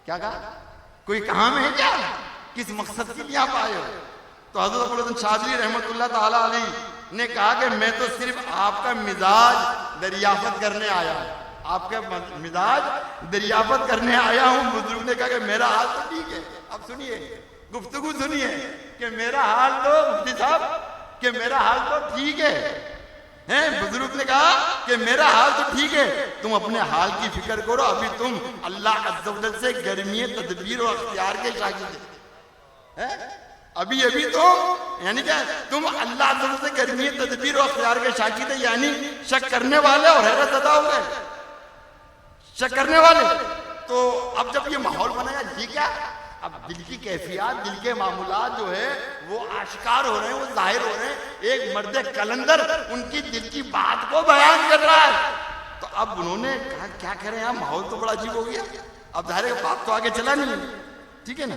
क्या कहा? कोई काम है क्या? किस मकसद के लिए आप आए हो? तो हज़रत अबुल हसन शाज़िली रहमतुल्लाह ताला अलैह ने कहा कि मैं तो सिर्फ आपका मिजाज दरियाफत करने आया हूं, आपका मिजाज दरियाफत करने आया हूं। बुजुर्ग ने कहा कि मेरा हाल तो ठीक है। अब सुनिए, गुफ्तगू सुनिए कि मेरा हाल तो मुफ्ती साहब कि मेरा हाल तो ठीक है। बुजुर्ग ने कहा कि मेरा हाल तो ठीक है, तुम अपने हाल की फिक्र करो, अभी तुम अल्लाह अज़्ज़ा वजल से गर्मी तदबीर और अख्तियार के शागिर्द हैं। अभी तुम यानी क्या, तुम अल्लाह अज़्ज़ा वजल से गर्मी तदबीर और अख्तियार के शागिर्द है, यानी शक करने वाले और हैरत ज़दा हो गए, शक करने वाले। तो अब जब ये माहौल बनाया, ये क्या, अब दिल की कैफियत, दिल के मामूलात जो है वो आश्कार हो रहे हैं, वो जाहिर हो रहे हैं। एक मर्द कलंदर उनकी दिल की बात को बयान कर रहा है। तो अब उन्होंने कहा क्या करें यार, माहौल तो बड़ा अजीब हो गया। अब जाहिर है बात तो आगे चला नहीं, ठीक है ना।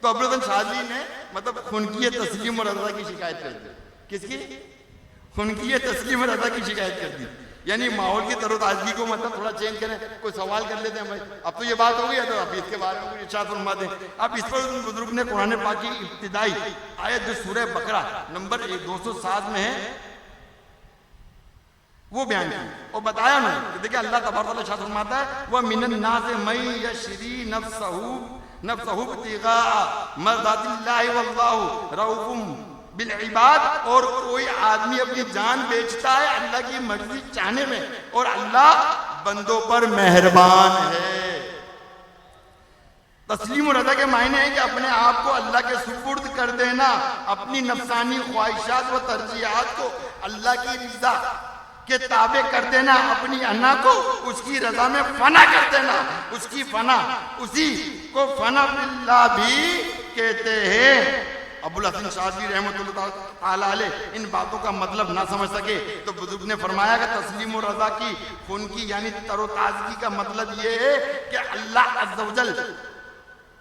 तो अबुल हसन शाज़िली ने मतलब खुनकी तस्लीम और रज़ा की शिकायत कर दी। किसकी? खुनकी तस्लीम और रज़ा की शिकायत कर दी, यानी माहौल की तरोताजगी को मतलब थोड़ा चेंज करें, कोई सवाल कर लेते हैं भाई। अब तो ये बात हो गई है, तो अब इसके बारे में कुछ इरशाद फरमा दें। अब इस पर बुजुर्ग ने कुरान पाक की इब्तिदाई आयत जो सूरह बकरा नंबर 207 में है वो बयान की और बताया ना। देखिए अल्लाह तबारक व तआला इरशाद फरमाता है, वह मिनन नास मई यशरी नफ्सहू इब्तिगा मर्दातिल्लाहि वल्लाहु रऊफुम बिल इबाद। और कोई आदमी अपनी जान बेचता है अल्लाह की मर्जी चाहने में, और अल्लाह बंदों पर मेहरबान है। तस्लीम और रज़ा के मायने हैं कि अपने आप को अल्लाह के सुपुर्द कर देना, अपनी नफसानी ख्वाहिशात व तरजीहात को अल्लाह की रज़ा के ताबे कर देना, अपनी अन्ना को उसकी रज़ा में फना कर देना, उसकी फना, उसी को फना बिल्लाह भी कहते हैं। अबुल हसन शाज़ली रहमतुल्लाह ताला अलैह इन बातों का मतलब ना समझ सके तो बुजुर्ग ने फरमाया कि तस्लीम और रज़ा की खून की यानी तरोताज़गी का मतलब ये है कि अल्लाह अज़्ज़ व जल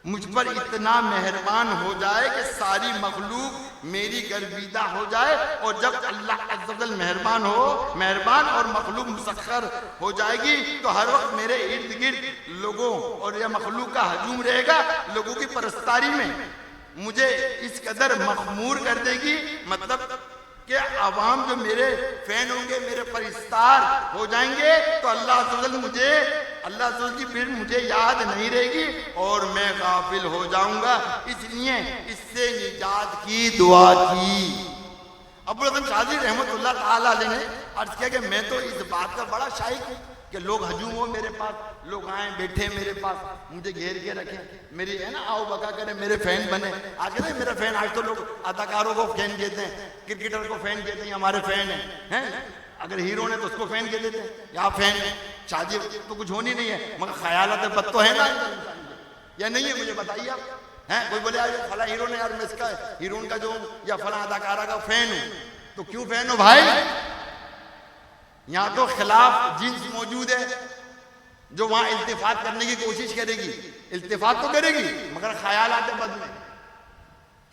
मुझ पर इतना मेहरबान हो जाए कि सारी मखलूक मेरी गर्विदा हो जाए, और जब अल्लाह अज़्ज़ व जल मेहरबान और मखलूक मुसख्खर हो जाएगी तो हर वक्त मेरे इर्द गिर्द लोगों और या मखलूक का हजूम रहेगा, लोगों की परस्तारी में मुझे इस कदर मखमूर कर देगी, मतलब कि आवाम जो मेरे फैन होंगे, मेरे परिस्तार हो जाएंगे, तो अल्लाह की फिर मुझे याद नहीं रहेगी और मैं गाफिल हो जाऊंगा। इसलिए इससे निजात की दुआ की। अबुल हसन शाज़ली रहमतुल्लाह ताला अलैह ने अर्ज किया कि मैं तो इस बात का बड़ा शाइक हूँ कि लोग हजूम हो मेरे पास, लोग आए बैठे मेरे पास, मुझे घेर के रखें, मेरी है ना आओ बका करें, मेरे फैन बने। आज कहते मेरा फैन, आज तो लोग अदाकारों को फैन कहते हैं, क्रिकेटर को फैन कहते हैं, हमारे फैन हैं। अगर हीरो ने तो उसको फैन कह देते हैं, यहाँ फैन है। शादी तो कुछ होनी नहीं है, मगर ख्यालात बद तो है ना या नहीं है, मुझे बताइए आप। हैं कोई बोले यार फला हीरो ने, यार मैं इसका हीरोइन का जो या फला अदाकारा का फैन हूँ, तो क्यों फैन हो भाई? यहाँ तो खिलाफ जिन्स मौजूद है जो वहां इल्तिफात करने की कोशिश करेगी, इल्तिफात तो करेगी मगर ख्यालात बद में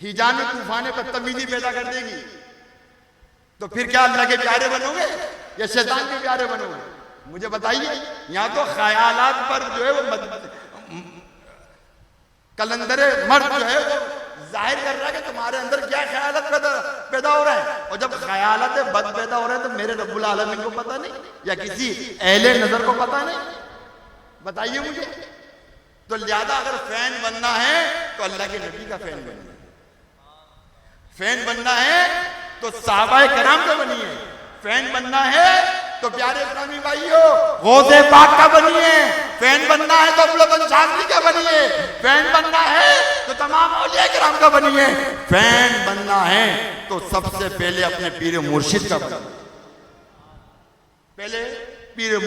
हिजान तूफान बदतमीजी पैदा कर देगी। तो फिर क्या अल्लाह के प्यारे बनोगे या शैतान के प्यारे बनोगे? मुझे बताइए। यहाँ तो ख्यालात पर जो है वो कलंदरे मर्द जो है वो जाहिर कर रहा है कि तुम्हारे अंदर क्या ख्यालात पैदा हो रहा है, और जब ख्यालात बद पैदा हो रहे हैं तो मेरे रब्बुल आलमीन को पता नहीं या किसी अहले नजर को पता नहीं? बताइए मुझे। तो लिहाजा अगर फैन बनना है तो अल्लाह के नबी का फैन बनिए, फैन बनना है तो सहाबाए कराम का बनिए, फैन बनना है तो प्यारे इस्लामी भाइयों गौसे पाक का बनिए, फैन बनना है तो अबुल हसन शाज़ली का बनिए, फैन बनना है तो तमाम औलिया किराम का बनिए, फैन बनना है तो सबसे पहले अपने पीर मुर्शिद का बनिए। पहले पीर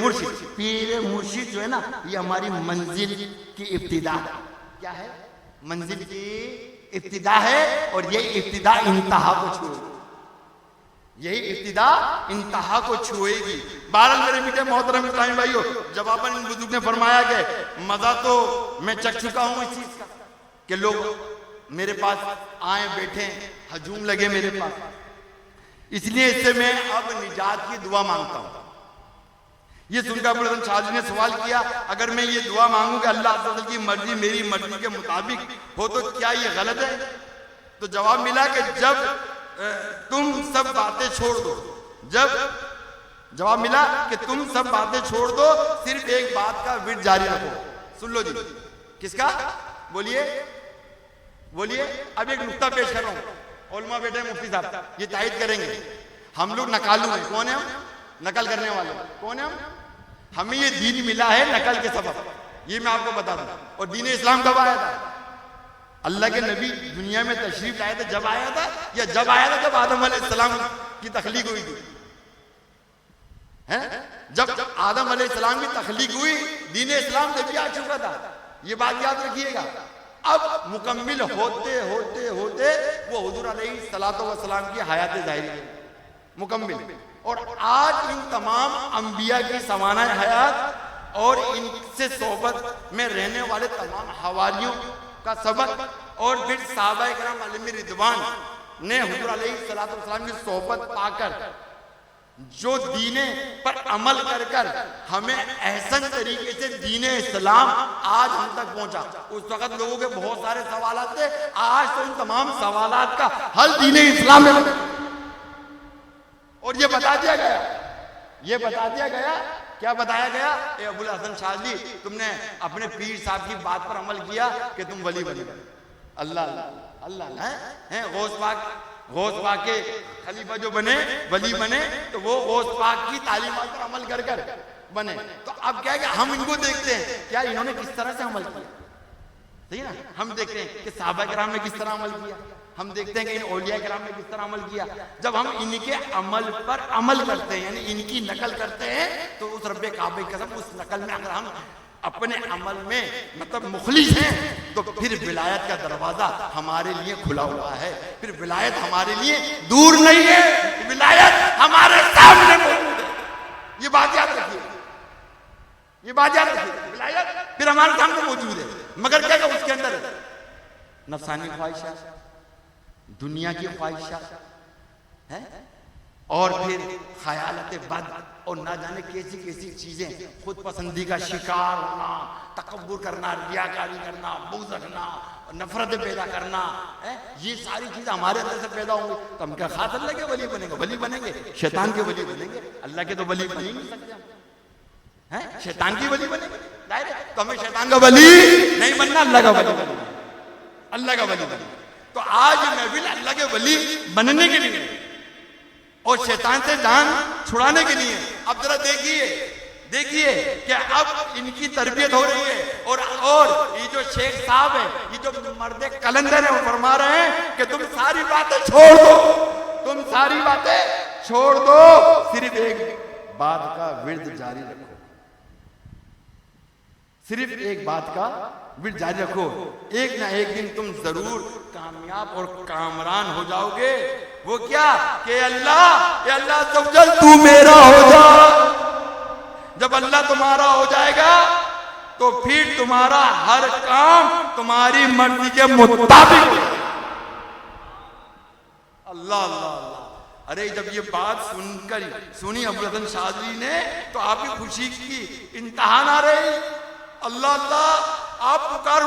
मुर्शिद जो है ना, ये हमारी मंजिल की इब्तिदा। क्या है? मंजिल की इब्तिदा है, और ये इब्तिदा इंतहा को छुएगी, यही इब्तिदा इंतहा को छुएगी। बहरहाल मेरे मीठे मोहतरम इस्लामी भाइयों, जब अपन इन बुजुर्ग ने फरमाया कि मजा तो मैं चख चुका हूं इस चीज का कि लोग मेरे पास आए बैठे हजूम लगे मेरे पास, इसलिए इससे मैं अब निजात की दुआ मांगता हूं। ये सुनकर अबुल हसन शाज़ली ने सवाल किया, अगर मैं ये दुआ मांगूं कि अल्लाह अज़्ज़ व जल की मर्जी मेरी मर्जी के मुताबिक हो तो क्या ये गलत है? तो जवाब मिला कि जब तुम सब बातें छोड़ दो, जवाब मिला कि तुम सब बातें छोड़ दो, सिर्फ एक बात का विर्द जारी रखो। सुन लो जी, किसका? बोलिए बोलिए। अब एक नुक्ता पेश कर रहा हूं, उलमा बेटे मुफ्ती साहब ये तायद करेंगे, हम लोग नकालू हैं। कौन है हम? नकल करने वाले। कौन है हम? हमें ये दीन मिला है नकल के सबब, ये मैं आपको बता दूं। और दीन इस्लाम कब आया था? अल्लाह के नबी दुनिया में तशरीफ लाए थे जब आया था, या जब आया था जब आदम अलैहिस्सलाम की तखलीक हुई थी? हैं? जब आदम अलैहिस्सलाम की तखलीक हुई दीन इस्लाम जब भी आ चुका था, ये बात याद रखिएगा। अब मुकम्मिल होते होते होते वो हुजूर अलैहिस्सलातु वस्सलाम की हयात ज़ाहिरी मुकम्मिल, और आज इन तमाम अंबिया की सवाना हयात और इनसे सोहबत में रहने वाले तमाम हवारियों का सबक, और फिर सहाबाए किराम अलैहिम रिदवान ने हुजूर अलैहिस्सलातु वस्सलाम की सोहबत पाकर जो दीने पर अमल कर कर हमें एहसन तरीके से दीने इस्लाम आज हम तक पहुंचा। उस वक्त लोगों के बहुत सारे सवालात थे, आज तो इन तमाम सवालात का हल दीने इस्लाम में, और ये बता दिया गया, ये बता दिया गया। क्या बताया गया? ए अबुल हसन शाज़ली, तुमने अपने पीर साहब की बात पर अमल किया कि तुम वली बने। अल्लाह अल्लाह हैं, गौस पाक के खलीफा जो बने, वली बने, तो वो गौस पाक की तालीमात पर अमल कर कर बने। तो अब क्या है कि हम इनको देखते हैं क्या इन्होंने किस तरह से अमल किया, सही ना। हम देखते हैं कि साहबा किराम ने किस तरह अमल किया, हम देखते हैं कि इन औलिया किराम ने किस तरह अमल किया। जब हम इनके अमल पर अमल करते हैं, यानी इनकी नकल करते हैं, तो उस रब्बे काबे की कसम उस नकल में अगर हम अपने अमल में मतलब मुखलिस हैं, तो फिर विलायत का दरवाजा हमारे लिए खुला हुआ है। फिर विलायत हमारे लिए दूर नहीं है, विलायत हमारे सामने मौजूद है। ये बात याद रखिए, ये बात याद रखिए। विलायत फिर हमारे सामने मौजूद है, मगर क्या उसके अंदर नफसानी ख्वाहिशात, दुनिया की ख्वाहिशात है, और फिर ख्यालत बद, और ना जाने कैसी कैसी चीजें, खुद पसंदी का शिकार होना, तकब्बुर करना, रियाकारी करना, बुग़्ज़ रखना, नफरत पैदा करना है, ये सारी चीजें हमारे अंदर से पैदा होंगी। तो हम क्या खास अल्लाह के वली बनेंगे? वली बनेंगे, शैतान के वली बनेंगे। अल्लाह के तो वली बन ही नहीं सकते हम, हैं? शैतान की वली बनेंगे डायरेक्ट। तो हमें शैतान का वली नहीं बनना, अल्लाह का वली बनना, अल्लाह का वली बनना। तो आज महफिल अल्लाह के वली बनने के लिए और शैतान से जान छुड़ाने के लिए। अब जरा देखिए, देखिए कि अब इनकी तरबियत हो रही है। और ये जो शेख साहब है, ये जो मर्द कलंदर है, वो फरमा रहे हैं कि तुम सारी बातें छोड़ दो, तुम सारी बातें छोड़ दो, सिर्फ एक बात का विर्द जारी रखो, सिर्फ एक बात का विर्द जारी रखो। एक ना एक दिन तुम जरूर कामयाब और कामरान हो जाओगे। वो क्या कि अल्लाह तवज्जल तू मेरा हो जा। जब अल्लाह तुम्हारा हो जाएगा तो फिर तुम्हारा हर काम तुम्हारी मर्जी के मुताबिक। अल्लाह अल्लाह अल्लाह। अरे जब ये बात सुनकर सुनी अबुल हसन शाज़िली ने, तो आपकी खुशी की इंतहा ना रही। अल्लाह अल्लाह, आप पुकार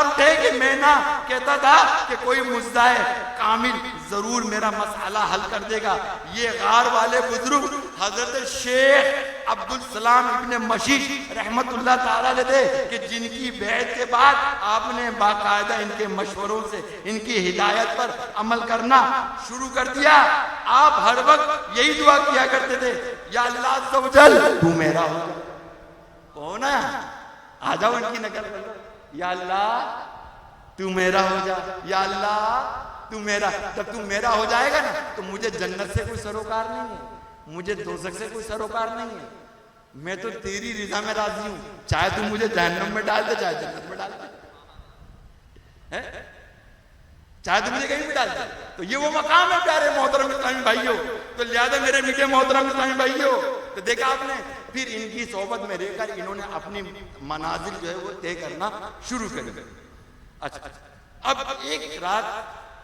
उठे कि मैं ना कहता था कि कोई मुज्दाए कामिल जरूर मेरा मसला हल कर देगा। ये गार वाले बुजुर्ग हजरत शेख अब्दुल सलाम इब्ने मशीश रहमतुल्लाह ताला अलैह थे कि जिनकी बैत के बाद आपने बाकायदा इनके मशवरों से इनकी हिदायत पर अमल करना शुरू कर दिया। आप हर वक्त यही दुआ किया करते थे, या अल्लाह अज़्ज़ व जल तू मेरा हो जा। कौन है? आ जाओ इनकी नकल कर लो। या अल्लाह तू मेरा हो जा, या अल्लाह तू मेरा। जब तू मेरा हो जाएगा ना, तो मुझे जन्नत से कोई सरोकार नहीं है, मुझे दोज़ख से कोई सरोकार नहीं है। मैं तो तेरी रिज़ा में राजी हूं, चाहे तू मुझे जहन्नम में डाल दे, चाहे जन्नत में डाल दे, चाहे तू मुझे कहीं भी डाल दे। तो ये वो मकाम है प्यारे मोहतरम इस्लामी भाइयों। तो लिहाजा मेरे मीठे मोहतरम इस्लामी भाइयों, तो देखा आपने, फिर इनकी सोबत में रहकर इन्होंने अपनी मनाजिल जो है वो तय करना शुरू कर दी। अच्छा, अब एक रात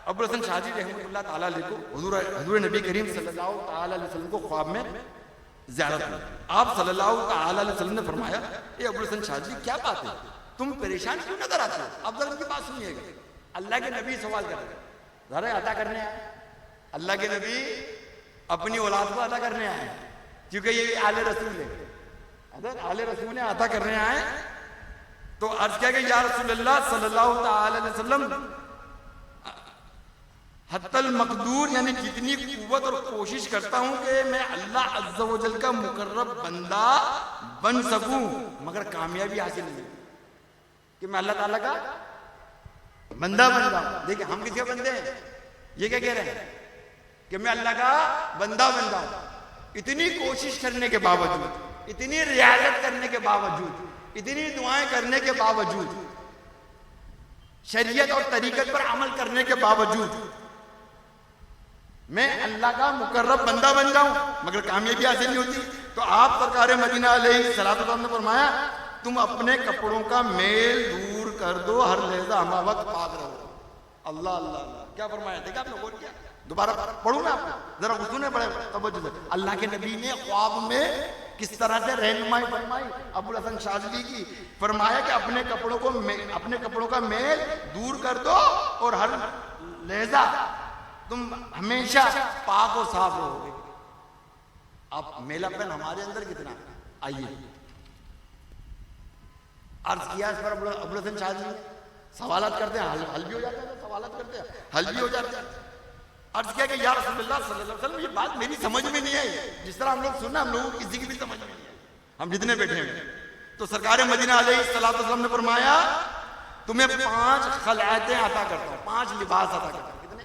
अबुल हसन शाज़िली रहमतुल्लाह ताला अलैह को हुज़ूर नबी करीम सल्लल्लाहु ताला अलैहि वसल्लम को ख्वाब में ज़ियारत हुई। आप सल्लल्लाहु ताला अलैहि वसल्लम ने फरमाया, ए अबुल हसन शाज़िली, क्या बात है, तुम परेशान क्यों नजर आते हो? अब जरा उनकी बात सुनिएगा। अल्लाह के नबी सवाल कर रहे, जरा अता करने आए। अल्लाह के नबी अपनी औलाद को अता करने आए, क्योंकि ये आले रसूल है, अगर आले रसूल अता करने आए। तो अर्ज किया कि या रसूलल्लाह सल्लल्लाहु ताला अलैहि वसल्लम, हत्तल मकदूर यानी जितनी कुव्वत और कोशिश करता हूं कि मैं अल्लाह अज़्ज़ व जल का मुकर्रब बंदा बन सकूं, मगर कामयाबी हासिल नहीं कि मैं अल्लाह ताला का बंदा बन जाऊं। देखिए हम किसके बंदे हैं? ये क्या कह रहे हैं कि मैं अल्लाह का बंदा बन जाऊं। इतनी कोशिश करने के बावजूद, इतनी रियाजत करने के बावजूद, इतनी दुआएं करने के बावजूद, शरीयत और तरीकत पर अमल करने के बावजूद मैं अल्लाह का मुकर्रब बंदा बन जाऊं, मगर कामयाबी हासिल नहीं होती। तो आप सरकार मदीना अलैहिस्सलातु वस्सलाम ने फरमाया, तुम अपने कपड़ों का मेल दूर कर दो, हर लहजा हम वक्त पाक रहो। अल्लाह अल्लाह अल्लाह, क्या फरमाया? देखा आपने बोल किया? दोबारा पढ़ू मैं आपको, जरा सुने बड़े तवज्जो से। अल्लाह के नबी ने ख्वाब में किस तरह से रहनुमाई फरमाई अबुल हसन शाज़िली की। फरमाया कि अपने कपड़ों का मेल दूर कर दो और हर लहजा तुम हमेशा पाक और साफ रहोगे। अब मेलापन हमारे अंदर कितना? आइए अर्ज किया इस पर अबुल हसन शाज़िली, सवालात करते हैं, हल भी हो जाते हैं, सवालात करते हैं, हल भी हो जाते हैं। अर्ज किया कि या रसूलुल्लाह सल्लल्लाहु अलैहि वसल्लम, ये बात मेरी समझ में नहीं आई, जिस तरह हम लोग सुना, हम लोगों को किसी की भी समझ में नहीं आई, हम जितने बैठे हैं। तो सरकार मदीना अलैहिस्सलातु वस्सलाम ने फरमाया तुम्हें 5 खलायतें अता करता हूं, 5 लिबास अता करता हूं। कितने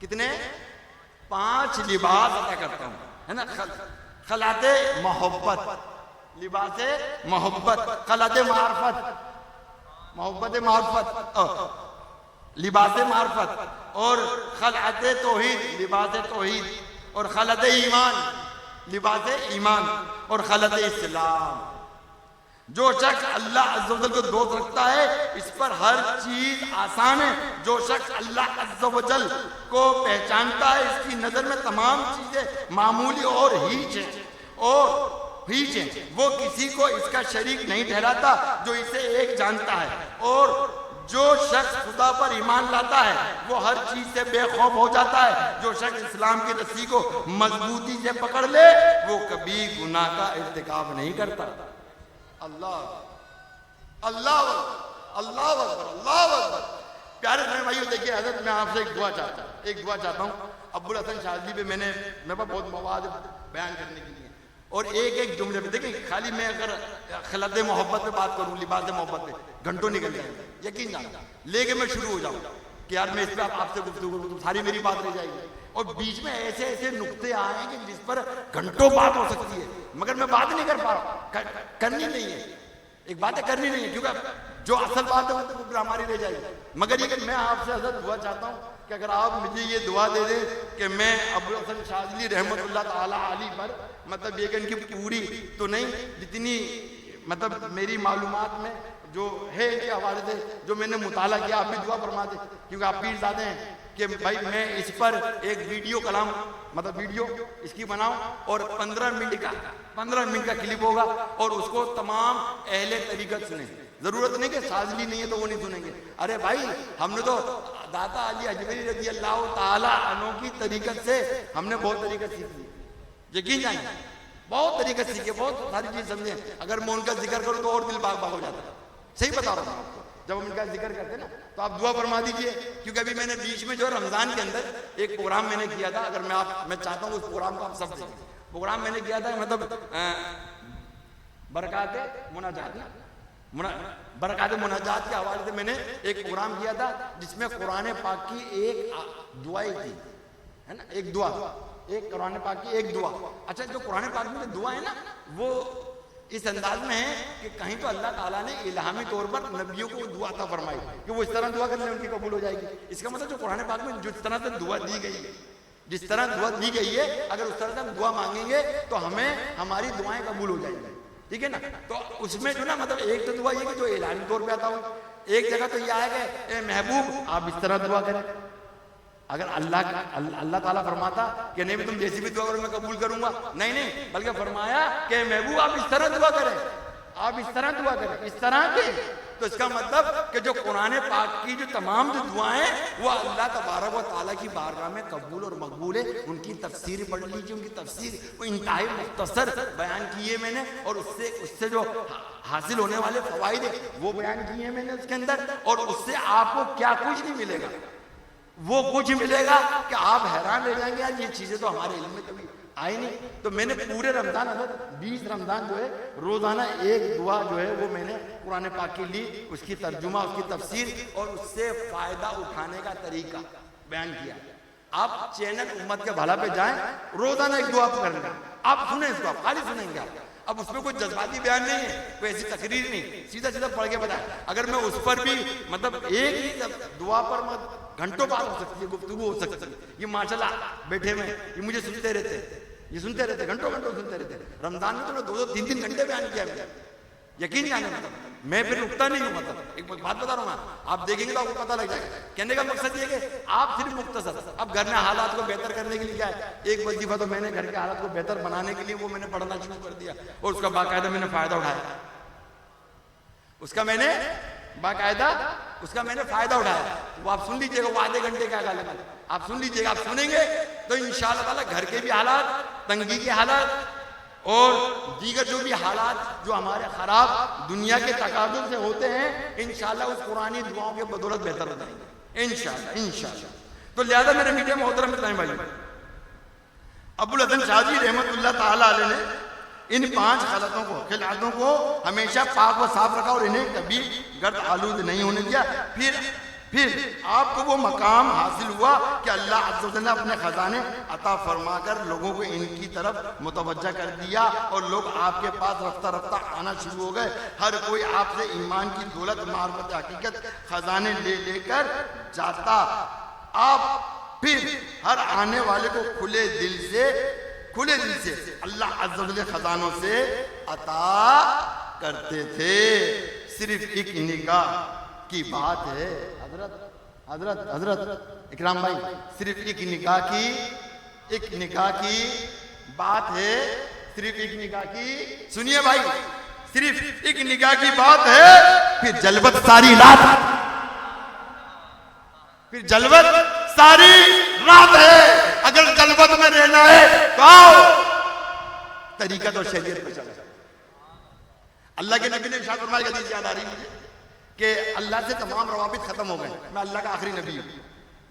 कितने 5 लिबास अता करता हूं, है ना। खलाते मोहब्बत, लिबास मोहब्बत, खलाते मार्फत, मोहब्बत मार्फत, लिबास मार्फत, और खलाते तौहीद, लिबास तौहीद, और खलाते ईमान, लिबास ईमान, और खलाते इस्लाम। जो शख्स अल्लाह अज़्ज़ा वजल को दोस्त रखता है, इस पर हर चीज आसान है। जो शख्स अल्लाह अज़्ज़ा वजल को पहचानता है, इसकी नजर में तमाम चीजें मामूली और हीच है, वो किसी को इसका शरीक नहीं ठहराता जो इसे एक जानता है। और जो शख्स खुदा पर ईमान लाता है, वो हर चीज से बेखौफ हो जाता है। जो शख्स इस्लाम की रस्सी को मजबूती से पकड़ ले, वो कभी गुनाह का इर्तिकाब नहीं करता। अल्लाह अल्लाह अल्लाह अकबर, अल्लाह अकबर। प्यारे भाइयों, देखिए हज़रत, मैं आपसे एक दुआ चाहता हूँ। अब्बुल हसन शाज़ली पे मेरे पास बहुत मवाद बयान करने के लिए, और एक जुमले पे देखिए, खाली मैं अगर खलत मोहब्बत पे बात करूँ, लिबास मोहब्बत पे घंटों निकल जाएंगे, यकीन जाना। लेके मैं शुरू हो जाऊँ कि यार मैं इस पर आपसे गुफ्तगू करूँ, सारी मेरी बात रह जाएगी, और बीच में ऐसे ऐसे नुक्ते आए हैं कि जिस पर घंटों बात हो सकती है, मगर मैं बात नहीं कर पा रहा। करनी नहीं है, एक बात करनी नहीं है, क्योंकि जो असल बात है वो तो फिर हमारी रह जाएगी। मगर ये मैं आपसे हज़रत दुआ चाहता हूँ कि अगर आप मुझे ये दुआ दे दें कि मैं अब्बुल हसन शाज़ली रहमतुल्लाह ताला अलैह पर, मतलब ये इनकी पूरी तो नहीं, जितनी मतलब मेरी मालूमात में जो है इनके हवाले से जो मैंने मुताला किया, आप भी दुआ फरमा दें, क्योंकि आप पीरज़ादे हैं कि भाई मैं इस पर एक वीडियो कलाम, मतलब वीडियो इसकी बनाऊं, और 15 मिनट का क्लिप होगा, और उसको तमाम अहले तरीक़त सुने। जरूरत नहीं कि शाज़ली नहीं है तो वो नहीं सुनेंगे। अरे भाई, हमने तो दाता अली अजमेरी रज़ी अल्लाह ताला अन्हु की तरीक़त से हमने बहुत तरीक़त सीखी, यकीन जानिए, बहुत तरीक़त सीखे, बहुत सारी चीज़ समझे। अगर मैं उनका जिक्र करूँ तो और दिल बाग बाग हो जाता है। सही बता रहा हूँ आपको, जब हम इनका जिक्र करते ना तो आप दुआ फरमा दीजिए, क्योंकि अभी मैंने बीच में जो रमज़ान के अंदर एक प्रोग्राम मैंने किया था, अगर मैं चाहता हूँ उस प्रोग्राम को आप सब देखें। प्रोग्राम मैंने किया था, मतलब बरकाते मुनाजात के हवाले से मैंने एक प्रोग्राम किया था, जिसमें कुरान पाक की एक दुआई थी, है ना, एक दुआ, एक कुरान पाक की एक दुआ। अच्छा, जो कुरान पाक में दुआ है ना, वो इस अंदाज में है कि कहीं तो अल्लाह ताला ने इल्हामी तौर पर नबियों को दुआ अता फरमाई कि वो इस तरह दुआ करने उनकी कबूल हो जाएगी। इसका मतलब जो कुरान पाक में जिस तरह से दुआ दी गई है, जिस तरह दुआ दी गई है, अगर उस तरह से हम दुआ मांगेंगे तो हमें हमारी दुआएं कबूल हो जाएंगी, ठीक है ना। तो उसमें जो ना, मतलब एक तो दुआ ये कि जो इल्हामी तौर पर आता हूँ, एक जगह तो यह है कि ए महबूब आप इस तरह दुआ करें। अगर अल्लाह ताला फरमाता कि नहीं मैं तुम जैसी भी दुआ करो मैं कबूल करूंगा, नहीं, बल्कि फरमाया कि महबूब आप इस तरह दुआ करें, आप इस तरह दुआ करें, इस तरह के। तो इसका मतलब कि जो कुरान पाक की जो तमाम जो दुआएं वो अल्लाह तबारक व तआला की बारगाह में कबूल और मकबूल है। उनकी तफसीर पढ़ लीजिए, उनकी तफसीर वो इंतहाई मुख्तसर बयान की है मैंने, और उससे जो हासिल होने वाले फवाइद वो बयान किए हैं मैंने उसके अंदर, और उससे आपको क्या कुछ नहीं मिलेगा, वो कुछ मिलेगा कि आप हैरान रह जाएंगे, यार ये चीजें तो हमारे इल्म में कभी आई नहीं। तो मैंने पूरे रमजान, 20 रमजान जो है रोजाना एक दुआ जो है वो मैंने कुरान पाक की ली, उसकी तर्जुमा, उसकी तफसीर और उससे फायदा उठाने का तरीका बयान किया। आप चैनल उम्मत के भला पे जाएं, रोजाना एक दुआ करना, आप सुने इसको, आप खाली सुनेंगे आप। अब उसमें कोई जज्बाती बयान नहीं है, कोई ऐसी तकरीर नहीं, सीधा सीधा पढ़ के बताए। अगर मैं उस पर भी मतलब एक ही दुआ पर घंटों बात हो सकती है, गुफ्तगू हो सकती है। ये माशाल्लाह बैठे हुए ये मुझे सुनते रहते, घंटों सुनते रहते। रमजान में तो 2-3 घंटे बयान किया मैंने, यकीन जाने, मतलब मैं फिर रुकता नहीं हूँ। मतलब एक बात बता रहा हूँ, आप देखेंगे तो आपको पता लग जाएगा। कहने का मकसद ये कि आप सिर्फ मुख्तसर, अब घर में हालात को बेहतर करने के लिए क्या है, एक वजीफा तो मैंने घर के हालात को बेहतर बनाने के लिए वो मैंने पढ़ना शुरू कर दिया, और उसका बाकायदा मैंने फायदा उठाया, उसका मैंने फायदा उठाया। वो आप सुन लीजिएगा, वो आधे घंटे का गालिब आप सुन लीजिएगा, आप सुनेंगे तो इंशाअल्लाह ताला घर के भी हालात, तंगी के हालात और दीगर जो भी हालात जो हमारे खराब दुनिया के तकादुर से होते हैं, इंशाअल्लाह उस पुरानी दुआओं के बदौलत बेहतर हो जाएंगे इंशाअल्लाह। तो लिहाजा मेरे मीडिया मोहतरम इस्लामी भाई, अब्बुल हसन शाज़ली रहमतुल्लाह ताला अलैह ने इन 5 खिलातों को हमेशा पाक व साफ रखा और इन्हें कभी गर्द आलूद नहीं होने दिया। फिर आपको वो मकाम हासिल हुआ कि अल्लाह अज़्ज़ व जल्ल ने अपने खजाने अता फरमाकर लोगों को इनकी तरफ मुतवज्जा कर दिया और लोग आपके पास रफ्ता रफ्ता आना शुरू हो गए। हर कोई आपसे ईमान की दौलत, मार्फत, हकीकत, खजाने ले लेकर जाता। आप फिर हर आने वाले को खुले दिल से अल्लाह अज़्ज़ व जल्ल खजानों से अता करते थे। सिर्फ एक निगाह की बात है हजरत इकराम भाई, सिर्फ एक निगाह की बात है, सिर्फ एक निगाह की, सुनिए भाई, सिर्फ एक निगाह की बात है, फिर जलवत सारी रात है। अगर जलवत में रहना है तो आओ तरीका तो शरीयत पे चला। अल्लाह के नबी ने इरशाद फरमाया, हदीस याद आ रही मुझे कि अल्लाह से तमाम रवाबित खत्म हो गए, मैं अल्लाह का आखिरी नबी हूं।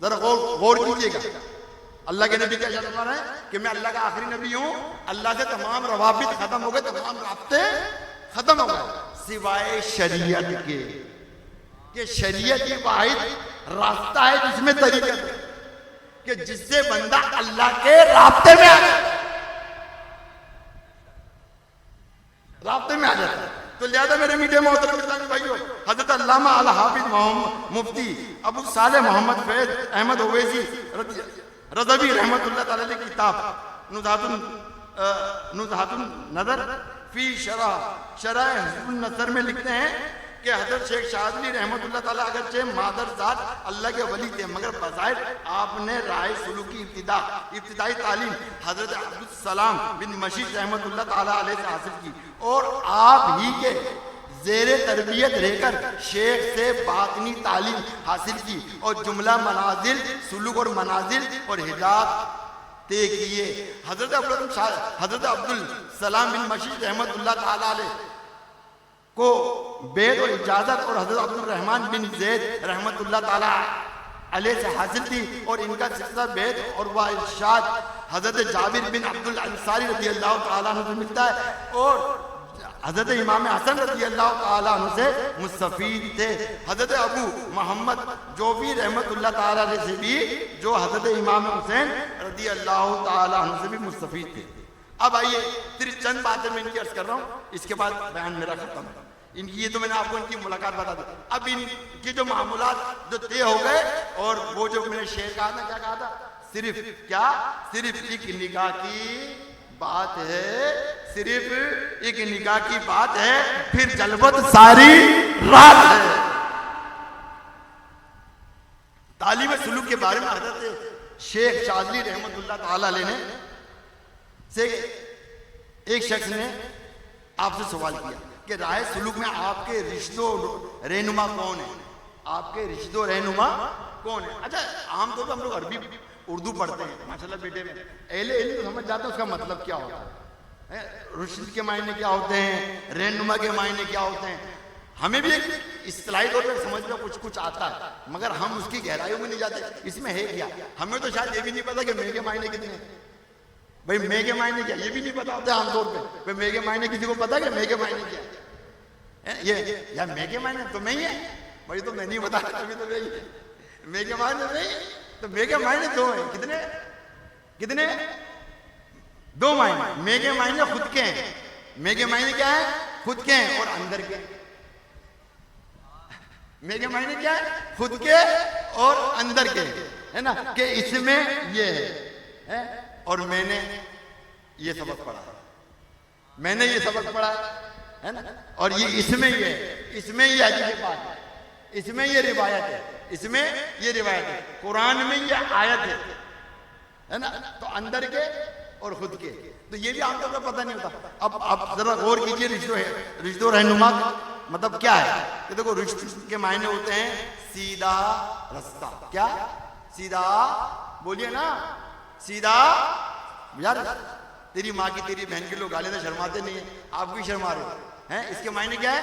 जरा गौर कीजिएगा, अल्लाह के नबी क्या इरशाद फरमा रहे हैं कि मैं अल्लाह का आखिरी नबी हूं, अल्लाह से तमाम रवाबित खत्म हो गए, तमाम रास्ते खत्म हो गए सिवाय शरीयत के शरीयत ही वाहिद रास्ता है जिसमें तरीका है कि जिससे बंदा अल्लाह के रास्ते में आ जाता है। तो लिहाजा मेरे मीडिया मोहतरम इस्लामी भाइयों, हजरत अल्लामा अल हाफिज मुफ्ती अबू साले मोहम्मद फैज अहमद ओवैसी रज़वी रहमतुल्लाह तआला की किताब नुज़हातुन नज़र फी शरह हिज़्बुन नसर में लिखते हैं कि हजरत शेख शाज़ली रहमतुल्लाह तआला अगरचे मादरजात अल्लाह के वली थे, मगर बज़ाहिर आपने राय सुलूक की इब्तिदाई तालीम हजरत अब्दुल सलाम बिन मशीद रहमतुल्लाह तआला अलैह से हासिल की और आप ही के ज़ेरे तरबियत रहकर शेख से बातनी तालीम हासिल की और जुमला मनाजिल, सुलूक और मनाजिल और हिदायत तय किए। हजरत अब्दुल सलाम बिन मशीद रहमतुल्लाह तआला अलैह को बेद और इजाजत और हजरत अब्दुल रहमान बिन ज़ैद रहमतुल्लाह ताला अलैह से हासिल थी और इनका सिलसिला बेद और वह इरशाद हजरत जाबिर बिन अब्दुल अंसारी रज़ी अल्लाह ताला अन्हु से मिलता है और हजरत इमाम हसन रज़ी अल्लाह ताला अन्हु से मुस्तफीद थे। हजरत अबू मोहम्मद जोबी रहमतुल्लाह ताला अलैह से भी, जो हजरत इमाम हुसैन रज़ी अल्लाह ताला अन्हु से भी मुस्तफीद थे। अब आइए सिर्फ चंद बातें मैं इनकी अर्ज कर रहा हूँ, इसके बाद बयान मेरा खत्म। इनकी ये तो मैंने आपको इनकी मुलाकात बता दी। अब इनके जो मामूलात जो तय हो गए और वो जो मैंने शेर कहा था, क्या कहा था, सिर्फ एक निगाह की बात है, सिर्फ एक निगाह की बात है, फिर जलवत सारी रात है। तालीम सुलूक के बारे में हजरत शेख शाज़ली रहमतुल्लाह ताला अलैह ने से एक शख्स ने आपसे सवाल किया कि राय सुलूक में आपके रिश्तों रहनुमा कौन है, आपके रिश्तों रहनुमा कौन है। अच्छा, आमतौर पर हम लोग अरबी उर्दू पढ़ते हैं माशाल्लाह बेटे में, एले तो समझ जाते हैं उसका मतलब क्या होता है, रुश्द के मायने क्या होते हैं, रहनुमा के मायने क्या होते हैं। हमें भी एक इस्तिलाही तौर पर समझ में कुछ आता है, मगर हम उसकी गहराइयों में नहीं जाते, इसमें है क्या। हमें तो शायद ये भी नहीं पता कि मे के मायने कितने हैं। भाई मे के मायने क्या, ये भी नहीं पता होता आमतौर पे। भाई मे के मायने किसी को पता है कि मे के मायने क्या है? ये यार मे के मायने तो मैं ही है भाई, तो मैं नहीं बता, अभी तो मैं मे के मायने नहीं, तो मे के मायने दो हैं। कितने दो मायने। मे के मायने खुद के हैं, मे के मायने क्या है, खुद के हैं और अंदर के। मे के मायने क्या है, खुद के और अंदर के, है ना, कि इसमें ये है और मैंने ये सबक पढ़ा है ना, और ये इसमें ये हदीस बात है, इसमें ये रिवायत है, कुरान में ये आयत है ना। तो अंदर के और खुद के, तो ये भी आमतौर पर पता नहीं होता। अब जरा गौर कीजिए, रिश्तों रहनुमा मतलब क्या है कि देखो, रिश्ते के मायने होते हैं सीधा रास्ता। क्या सीधा, बोलिए ना, सीधा। यार तेरी माँ की, तेरी बहन के लोग गाली तो शर्माते नहीं है, आप भी शर्मा रहे हैं। इसके मायने क्या है,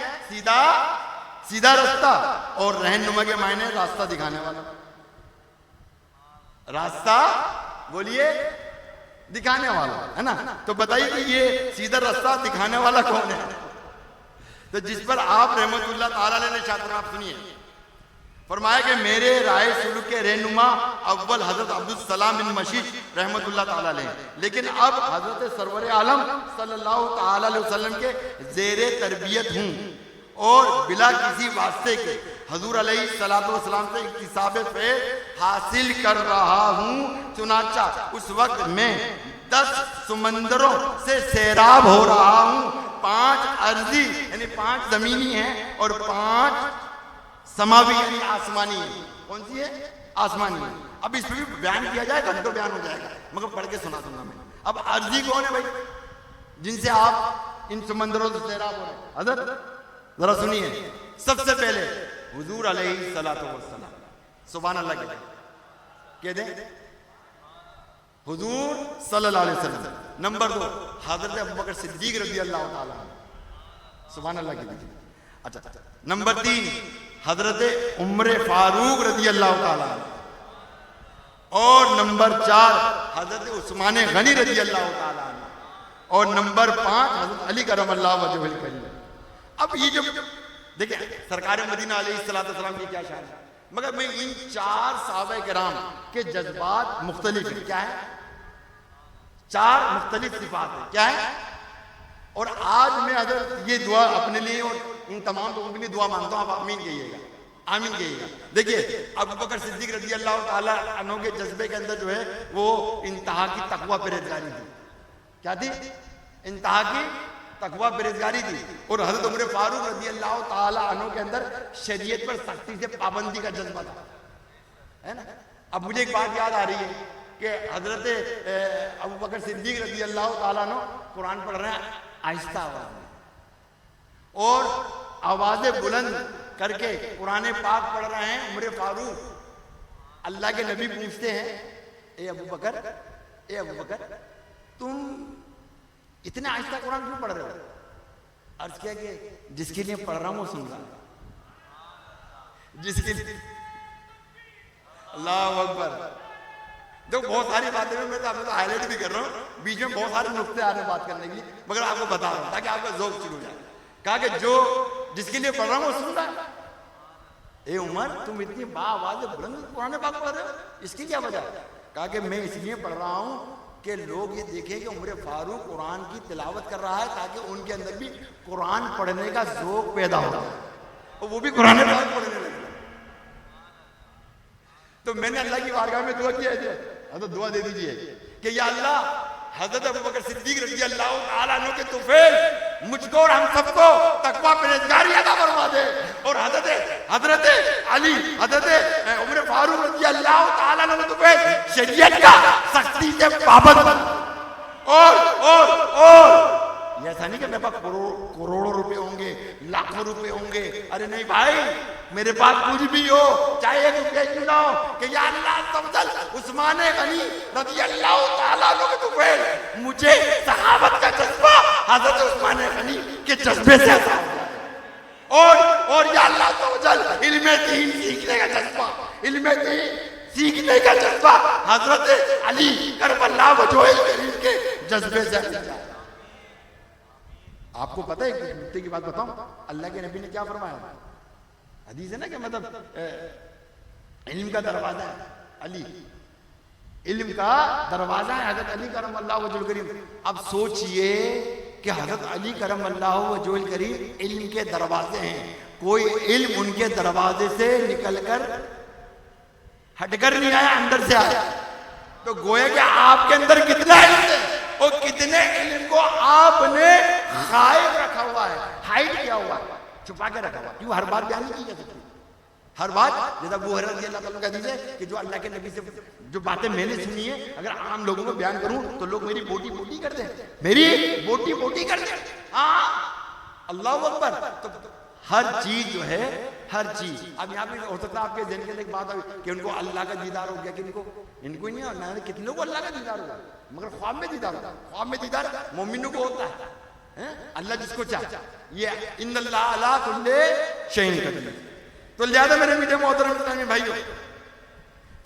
सीधा रास्ता। और रहनुमा के मायने रास्ता दिखाने वाला। रास्ता बोलिए, दिखाने वाला, है ना। तो बताइए कि ये सीधा रास्ता दिखाने वाला कौन है? तो जिस पर आप रहमतुल्लाह ताला अलैहि छात्र, आप सुनिए, फरमाया कि मेरे राय सुलूक के रहनुमा अव्वल हजरत अब्दुल सलाम बिन मशीश रहमतुल्लाह ताला अलैह, लेकिन अब हजरत सरवर आलम सल्लल्लाहु ताला अलैहि वसल्लम के जेरे तरबियत हूँ और बिला किसी वास्ते के हजूर अलैहि सलातो वसलाम से इक्तिसाब फैज़ हासिल कर रहा हूँ। चुनाचा उस वक्त मैं 10 समंदरों से सैराब हो रहा हूँ। 5 अर्जी यानी 5 जमीनी हैं और 5 समावी यानी आसमानी है। कौन सी है? आसमानी है। अब इस पर भी बयान किया जाए, घंटों बयान हो जाएगा, मगर पढ़ के सुना दूंगा मैं। अब अर्जी कौन है भाई, जिनसे आप इन समंदरों से सैराब हो रहे हैं? हजरत जरा सुनिए, सबसे पहले हुजूर अलैहि सलातो वस्सलाम, सुभान अल्लाह कह दें, हुजूर सल्लल्लाहु अलैहि वसल्लम। नंबर 2 हजरत अबू बकर सिद्दीक रज़ी अल्लाह ताला, सुभान अल्लाह कह दीजिए। अच्छा, नंबर 3 हजरत उमर फारूक रज़ी अल्लाह ताला, और नंबर 4 हजरत उस्मान गनी रज़ी अल्लाह ताला, और नंबर 5 हजरत अली करमल्लाहु वजहुल करीम। अब ये जो देखिए सरकार मदीना अलैहिस्सलाम की क्या शान है, मगर मैं इन 4 सहाबा किराम के जज्बात मुख्तलिफ है। क्या है? 4 मुख्तलिफ सिफात है। क्या है? और आज मैं अगर ये दुआ अपने लिए और इन तमाम लोगों के लिए दुआ मांगता हूं, आप आमीन कहिएगा, आमीन कहिएगा। देखिए अबू बकर सिद्दीक रज़ी अल्लाह ताला अन्हु के जज्बे के अंदर जो है वो इंतहा की तकवा परहेजगारी थी। क्या थी? इंतहा की तकवा परहेजगारी थी। और हजरत उमर फारूक रज़ी अल्लाह ताला अन्हु के अंदर शरीयत पर सख्ती से पाबंदी का जज्बा था, है ना। अब मुझे एक बात याद आ रही है कि हजरत अबू बकर सिद्दीक रज़ी अल्लाह ताला अन्हु कुरान पढ़ रहे हैं आहिस्ता आवाज में, और आवाजें बुलंद करके कुरान पाक पढ़ रहे हैं। उमर फारूक, अल्लाह के नबी पूछते हैं, ए अबू बकर तुम इतने आहिस्ता कुरान क्यों पढ़ रहे हो? अर्ज किया कि जिसके लिए पढ़ रहा हूं वो सुन रहा है, जिसके लिए। अल्लाह अकबर। देखो बहुत सारी बातें मैं तो हाईलाइट भी कर रहा हूँ, बीच में बहुत सारे नुक्ते आ रहे बात करने के लिए, मगर आपको बता रहा हूँ ताकि आपका ज़ौक़ शुरू हो जाए। कहा कि जो जिसके लिए पढ़ रहा हूँ वो सुन रहा है। ए उमर तुम इतनी बाआवाज़ बुलंद कुरान पाक पढ़ रहे हो, इसकी क्या वजह? कहा कि मैं इसलिए पढ़ रहा हूँ कि लोग ये देखें कि उमर फारूक कुरान की तिलावत कर रहा है, ताकि उनके अंदर भी कुरान पढ़ने का ज़ौक़ पैदा हो जाए और वो भी कुरान पाक पढ़ने लगे। तो मैंने अल्लाह की बारगाह में दुआ किया है, तो दुआ दे दीजिए कि या अल्लाह हजरत अबू बकर सिद्दीक रज़ी अल्लाह ताला अन्हु के तुफैल मुझको और हम सबको तकवा परहेजगारी अता फरमा दे, और हजरत अली हजरत उमर फारूक रज़ी अल्लाह ताला अन्हु के तुफैल शरीयत का सख्ती से पाबंद। और ये ऐसा नहीं कि मेरे पास करोड़ों रुपए होंगे, लाखों रुपए होंगे, अरे नहीं भाई, मेरे पास कुछ भी हो, चाहे 1 रुपया क्यों ना हो, कि या अल्लाह तवज्जल उस्मान गनी रज़ी अल्लाह ताला अन्हु के तुफैल मुझे सहाबत का जज्बा हजरत उस्मान गनी के जज्बे से आता हो, और या अल्लाह तवज्जल इल्मे दीन सीखने का जज्बा, इल्मे दीन सीखने का जज्बा हजरत अली करबला वजहुल करीम के जज्बे से आता है। आपको पता है कि नुक्ते की बात बताऊं, अल्लाह के नबी ने क्या फरमाया? हदीस है ना कि मतलब इल्म का दरवाजा है अली, इल्म का दरवाजा है हजरत अली करमल्लाहु वजहुल करीम। अब सोचिए कि हजरत अली करमल्लाहु वजहुल करीम इल्म के दरवाजे हैं, कोई इल्म उनके दरवाजे से निकलकर हटकर नहीं आया, अंदर से आया। तो गोया कि आपके अंदर कितना इल्म है और कितने इल्म को आपने गायब रखा हुआ है, हाइड किया हुआ है, छुपा के रखा हुआ है। क्यों? हर बात बयान नहीं की जा सकती, हर बात। जैसा अबू हुरैरा रज़ी अल्लाह ताला कह दीजिए कि जो अल्लाह के नबी से जो बातें मैंने सुनी है, अगर आम लोगों में बयान करूं तो लोग मेरी बोटी बोटी करते हैं, मेरी बोटी बोटी करते हैं। हाँ, अल्लाहु अकबर। तो हर चीज जो है, हर चीज। अब यहाँ पे हो सकता है आपके जहन के एक बात आई कि उनको अल्लाह का दीदार हो गया, कि इनको ही नहीं होना, कितने लोगों को अल्लाह का दीदार होगा, मगर ख्वाब में दीदार होता है। ख्वाब में दीदार मोमिनों को होता है, अल्लाह जिसको चाहे। ये इन्नल्लाह अला कुल्ली शैइन कदीर। तो लिहाजा मेरे मीठे मोहतरम इस्लामी भाइयों,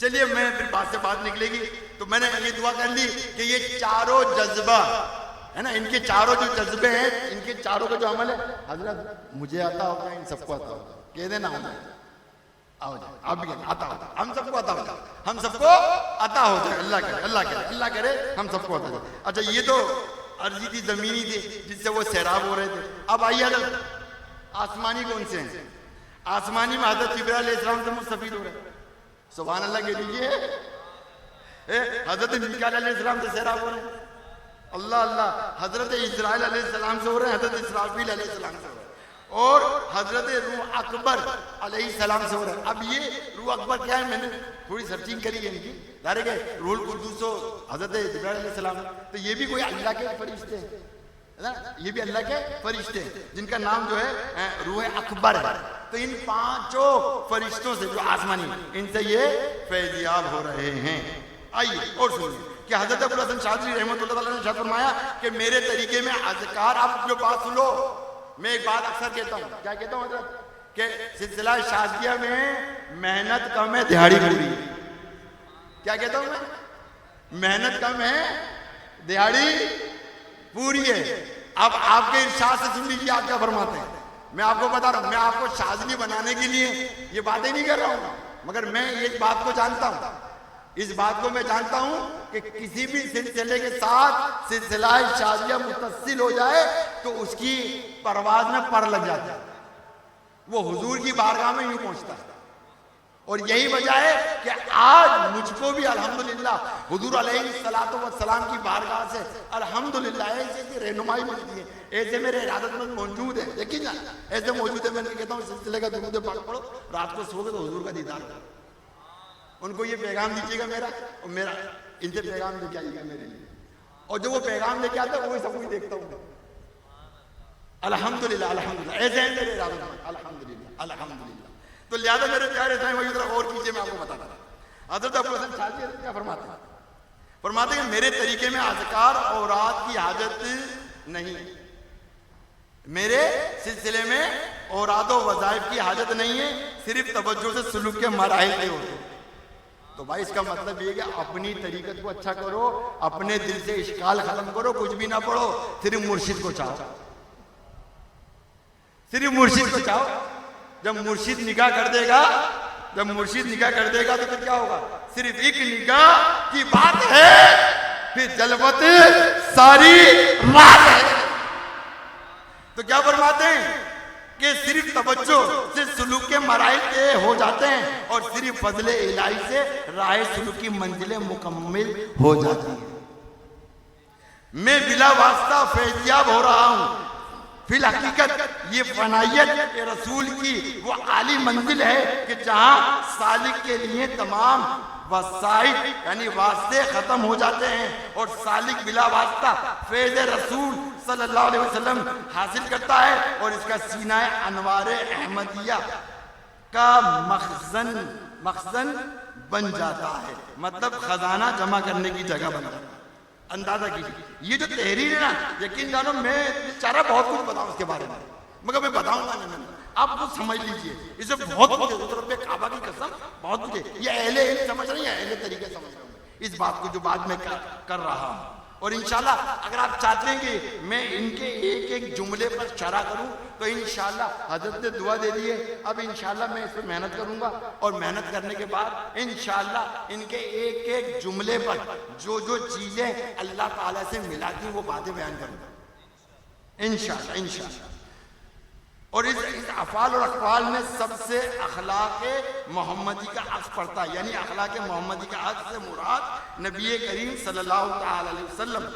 चलिए मैं फिर बात से बात निकलेगी, तो मैंने ये दुआ कर ली कि ये चारों जज्बा है ना, इनके चारों जो जज्बे हैं, इनके चारों का जो अमल है, हजरत मुझे आता होगा, इन सबको आता होगा, कह देना आओ जाए, आप भी आता होगा, हम सबको आता होगा, हम सबको आता हो जाए, अल्लाह करे, अल्लाह करे, अल्लाह करे, हम सबको आता जाए। अच्छा, ये तो अर्जी थी, जमीनी थी, जिससे वो सैराब हो रहे थे। अब आइए आसमानी कौन से हैं? आसमानी में हजरत जिब्राइल अलैहिस्सलाम से मुस्तफीद हो रहे हैं। सुभान अल्लाह के लीजिए, हजरत मीकाईल अलैहिस्सलाम से सैराब हो रहे हैं, अल्लाह अल्लाह, हजरत इस्राइल अलैहिस्सलाम से हो रहे हैं, हजरत इसराफील अलैहिस्सलाम से हो रहे हैं, और हजरत रूह अकबर अलैहिस्सलाम से हो रहा है। अब ये रूह अकबर क्या है, मैंने थोड़ी सर्चिंग करी है इनकी, डायरेक्ट है रूहुल कुद्दूस हजरत जिब्राइल अलैहिस्सलाम, तो ये भी कोई अल्लाह के फरिश्ते हैं ना, ये भी अल्लाह के फरिश्ते हैं, जिनका नाम जो है रूह अकबर है। तो इन पांचों फरिश्तों से जो आसमानी, इनसे ये फैजियाब हो रहे हैं। आइए और सुनिए कि हजरत अबुल हसन शाज़िली रहमतुल्लाह अलैह ने इरशाद फरमाया कि मेरे तरीके में अज़कार, आप जो बात सुनो, मैं एक बात अक्सर कहता हूँ, क्या कहता हूँ हजरत, कि सिलसिला शाज़िलिया में मेहनत कम है, दिहाड़ी पूरी है। क्या कहता हूँ मैं? मेहनत कम है, दिहाड़ी पूरी है। अब आपके इरशाद से सुन लीजिए आप क्या फरमाते हैं। मैं आपको बता रहा हूँ, मैं आपको शाज़िली बनाने के लिए ये बातें नहीं कर रहा हूँ, मगर मैं ये बात को जानता हूँ, इस बात को मैं जानता हूं कि किसी भी सिलसिले के साथ सिलसिला शाज़िलिया मुत्तसिल हो जाए तो उसकी परवाज में पर लग जाता है, वो हुजूर की बारगाह में यूं पहुंचता है। और यही वजह है कि आज मुझको भी अल्हम्दुलिल्लाह हुजूर अलैहिस्सलातु वस्सलाम की बारगाह से अल्हम्दुलिल्लाह ऐसी रहनुमाई मिलती है, ऐसे मेरे इरादतमंद मौजूद है, यकीन जान ऐसे मौजूद है। मैं कहता हूँ सिलसिले का दुरूद पाक पढ़ो, रात को सोओगे तो हुजूर का दीदार करो, उनको ये पैगाम दीजिएगा मेरा, और मेरा इनसे पैगाम लेके आइएगा मेरे लिए, और जो वो पैगाम लेके आता है वही सब कुछ देखता हूँ। अल्हम्दुलिल्लाह अल्हम्दुलिल्लाह, ऐसे हैं मेरे इरादतमंद, अल्हम्दुलिल्लाह अल्हम्दुलिल्लाह। तो लिहाजा मेरे प्यारे साईं वही तरह और कीजिए, मैं आपको बताता हूँ। हज़रत अबू हसन शाज़िली क्या फरमाते हैं? फरमाते हैं मेरे तरीके में अज़कार और रात की हाजत नहीं, मेरे सिलसिले में औराद व वज़ाइफ की हाजत नहीं है, सिर्फ तवज्जो से सुलूक के मराहिल नहीं होते। तो भाई इसका मतलब ये कि अपनी तरीकत को अच्छा करो, अपने दिल से इश्काल खत्म करो, कुछ भी ना पढ़ो, सिर्फ मुर्शिद को चाहो, सिर्फ मुर्शिद को चाहो। जब मुर्शिद निगाह कर देगा, जब मुर्शिद निगाह कर देगा तो फिर क्या होगा? सिर्फ एक निगाह की बात है, फिर जलवत सारी रात है। तो क्या फरमाते हैं कि सिर्फ तवज्जो से सुलूक के मराइल तय हो जाते हैं, और सिर्फ फजले इलाही से राह सुलूक की मंजिलें मुकम्मल हो जाती हैं। मैं बिला वास्ता फैजियाब हो रहा हूं, फिल हकीकत ये फनायत रसूल की वो आली मंजिल है कि जहां सालिक के लिए तमाम वसाइल यानी वास्ते खत्म हो जाते हैं, और सालिक बिला वास्ता फैज़ रसूल सल्लल्लाहु अलैहि वसल्लम हासिल करता है, और इसका सीना अनवारे अहमदिया का मखज़न बन जाता है, मतलब खजाना जमा करने की जगह बन जाता है। अंदाजा कीजिए, ये जो तहरीर है ना, यकीन जानो मैं चारा बहुत कुछ बताऊं इसके बारे में, मगर मैं बताऊंगा नहीं, आप कुछ समझ लीजिए, इसे बहुत कुछ है, काबा की कसम बहुत कुछ है। ये अहले समझ रही है, अहले तरीके समझ रहा हूँ इस बात को जो बात में कर रहा हूँ। और इंशाल्लाह अगर आप चाहते हैं कि मैं इनके एक एक जुमले पर शरह करूं तो इंशाल्लाह हजरत ने दुआ दे दी है, अब इंशाल्लाह मैं इस पर मेहनत करूंगा, और मेहनत करने के बाद इंशाल्लाह इनके एक एक जुमले पर जो जो चीजें अल्लाह ताला से मिलाती हैं वो बातें बयान करूंगा इंशाल्लाह इंशाल्लाह। और इस अफ़ाल और अक़वाल में सबसे अखलाक मोहम्मदी का अक्स पड़ता है, यानी अखलाक मोहम्मदी का अक्स से मुराद नबी करीम सल्लल्लाहु अलैहि वसल्लम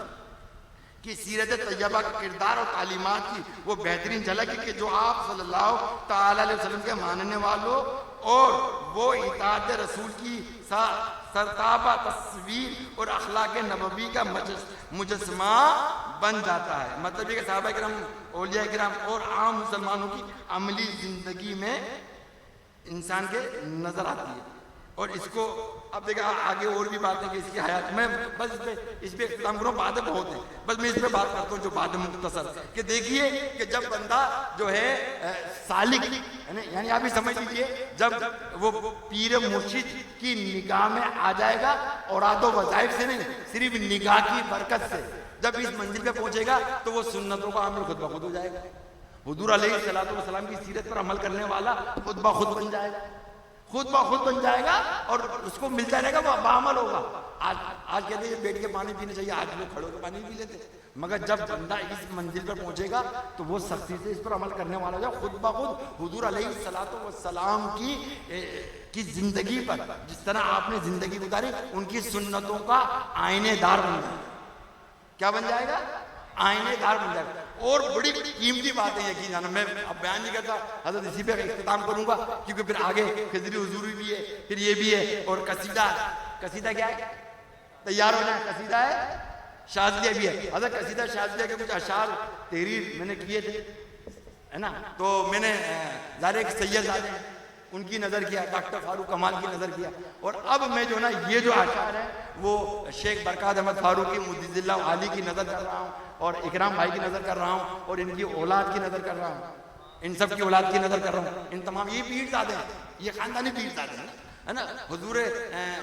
की सीरत तैयबा का किरदार और तालीमात की वो बेहतरीन झलक है कि जो आप सल्लल्लाहु अलैहि वसल्लम के मानने वालों और वो इताअत रसूल की सरताबा तस्वीर और अखलाक नबवी का मुजस्मा बन जाता है। मतलब ये सहाबा किराम, औलिया किराम और आम मुसलमानों की अमली जिंदगी में इंसान के नजर आती है। और इसको अब देखा आगे और भी बातें कि इसकी हयात में बस इस पे इख्तिताम करूँ, बातें बहुत हैं, बस मैं इस पे बात करता हूँ जो बात मुख्तसर कि देखिए कि जब बंदा जो है सालिक यानी आप ही समझ लीजिए जब वो पीर मुर्शिद की निगाह में आ जाएगा और आदो वज़ाइफ से नहीं सिर्फ निगाह की बरकत से जब इस मंजिल पे पहुंचेगा तो वो सुन्नतों का अमल खुद ब खुद हो जाएगा। हुजूर अलैहिस्सलातु वस्सलाम की सीरत पर अमल करने वाला खुद ब खुद बन जाएगा, खुद ब खुद बन जाएगा और उसको मिलता रहेगा, वो बामल होगा। आज कहते हैं बैठ के पानी पीना चाहिए, आज लोग खड़े होकर पानी पी लेते, मगर जब बंदा इस मंजिल पर पहुंचेगा तो वो सख्ती से इस पर अमल करने वाला होगा, खुद ब खुद हुजूर अलैहिस्सलातु वस्सलाम की जिंदगी पर जिस तरह आपने जिंदगी गुजारी उनकी सुन्नतों का आईनेदार बन जाएगा। क्या बन जाएगा? आईनेदार बन जाएगा। और बड़ी कीमती बातें यकीन जाना, मैं अब बयान नहीं करता, हजरत इसी पे इख्तिताम करूंगा क्योंकि फिर आगे खिजरी हुजूरी भी है, फिर ये भी है और कसीदा क्या है, तैयार होना है, कसीदा है शाज़िलिया भी है। हजरत कसीदा शाज़िलिया के कुछ अशार तहरीर मैंने किए थे, है ना, तो मैंने ज़ाहिर एक सैयद आदमी उनकी नज़र किया, डॉक्टर फारूक कमाल की नज़र किया, और अब मैं जो ना ये जो अशार है वो शेख बरकत अहमद फारूकी मुद्दिज़िल्लाह आली की नज़र कर रहा हूँ और इकराम भाई की नज़र कर रहा हूँ और इनकी औलाद की नज़र कर रहा हूँ, इन सब की औलाद की नज़र कर रहा हूँ। इन तमाम ये पीरज़ादे हैं, ये ख़ानदानी पीरज़ादे हैं, है ना। हुजूर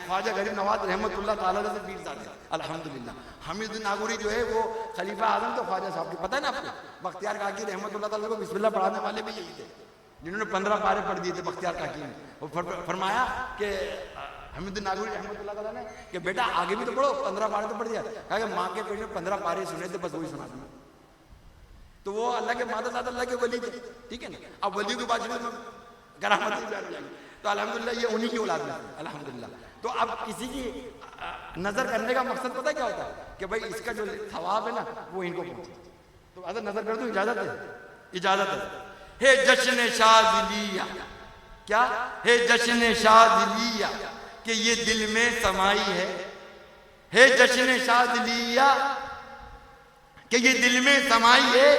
ख्वाजा गरीब नवाज रहमतुल्लाह ताला से पीरज़ादे अल्हम्दुलिल्लाह। हमीद नागौरी जो है वो खलीफा आज़म तो ख्वाजा साहब की, पता है ना आपको, बख्तियार काकी रहमतुल्लाह ताला को बिस्मिल्लाह पढ़ाने वाले भी यही थे जिन्होंने 15 पारे पढ़ दिए थे बख्तियार काकी ने। वो फरमाया कि हमीद नागौरी रहमतुल्लाह ताला ने कि बेटा आगे भी तो पढ़ो, 15 पारे तो पढ़ दिया, कहा कि माँ के पेट में 15 पारे सुने थे, बस वही सुना दूंगा। तो वो अल्लाह के माता साथ अल्लाह के वली थे, ठीक है ना। अब वली के बाद करामत हो जाएगी, तो अल्हम्दुलिल्लाह ये उन्हीं की औलाद में अल्हम्दुलिल्लाह। तो अब किसी की नजर करने का मकसद पता क्या होता है कि भाई इसका जो सवाब है ना वो इनको पहुंचे। तो अगर नजर कर दूं, इजाजत है, इजाजत है। हे जश्न शाज़िलिया, क्या हे जश्न शाज़िलिया कि ये दिल में समाई है, हे जश्न शाज़िलिया कि ये दिल में समाई है,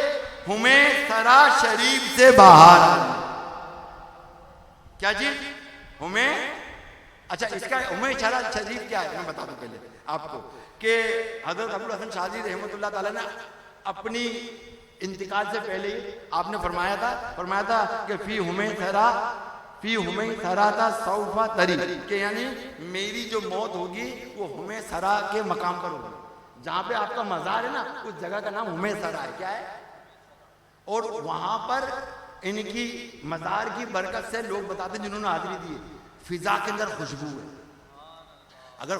हमें सरा शरीफ से बाहर। क्या चीज? हमें, अच्छा इसका हमें सरा शरीफ क्या है मैं बता दूं पहले आपको कि हजरत अबुल हसन शाज़िली रहमतुल्लाह ताला ने अपनी इंतकाल से पहले ही आपने फरमाया था कि फी हुमें सरा था सौफा तरी, कि यानी मेरी जो मौत होगी वो हुमें सरा के मकाम पर होगी। जहां पे आपका मज़ार है ना उस जगह का नाम हुमें सरा है। क्या है? और वहां पर इनकी मज़ार की बरकत से लोग बताते जिन्होंने हाजिरी दी, फिजा के अंदर खुशबू है। अगर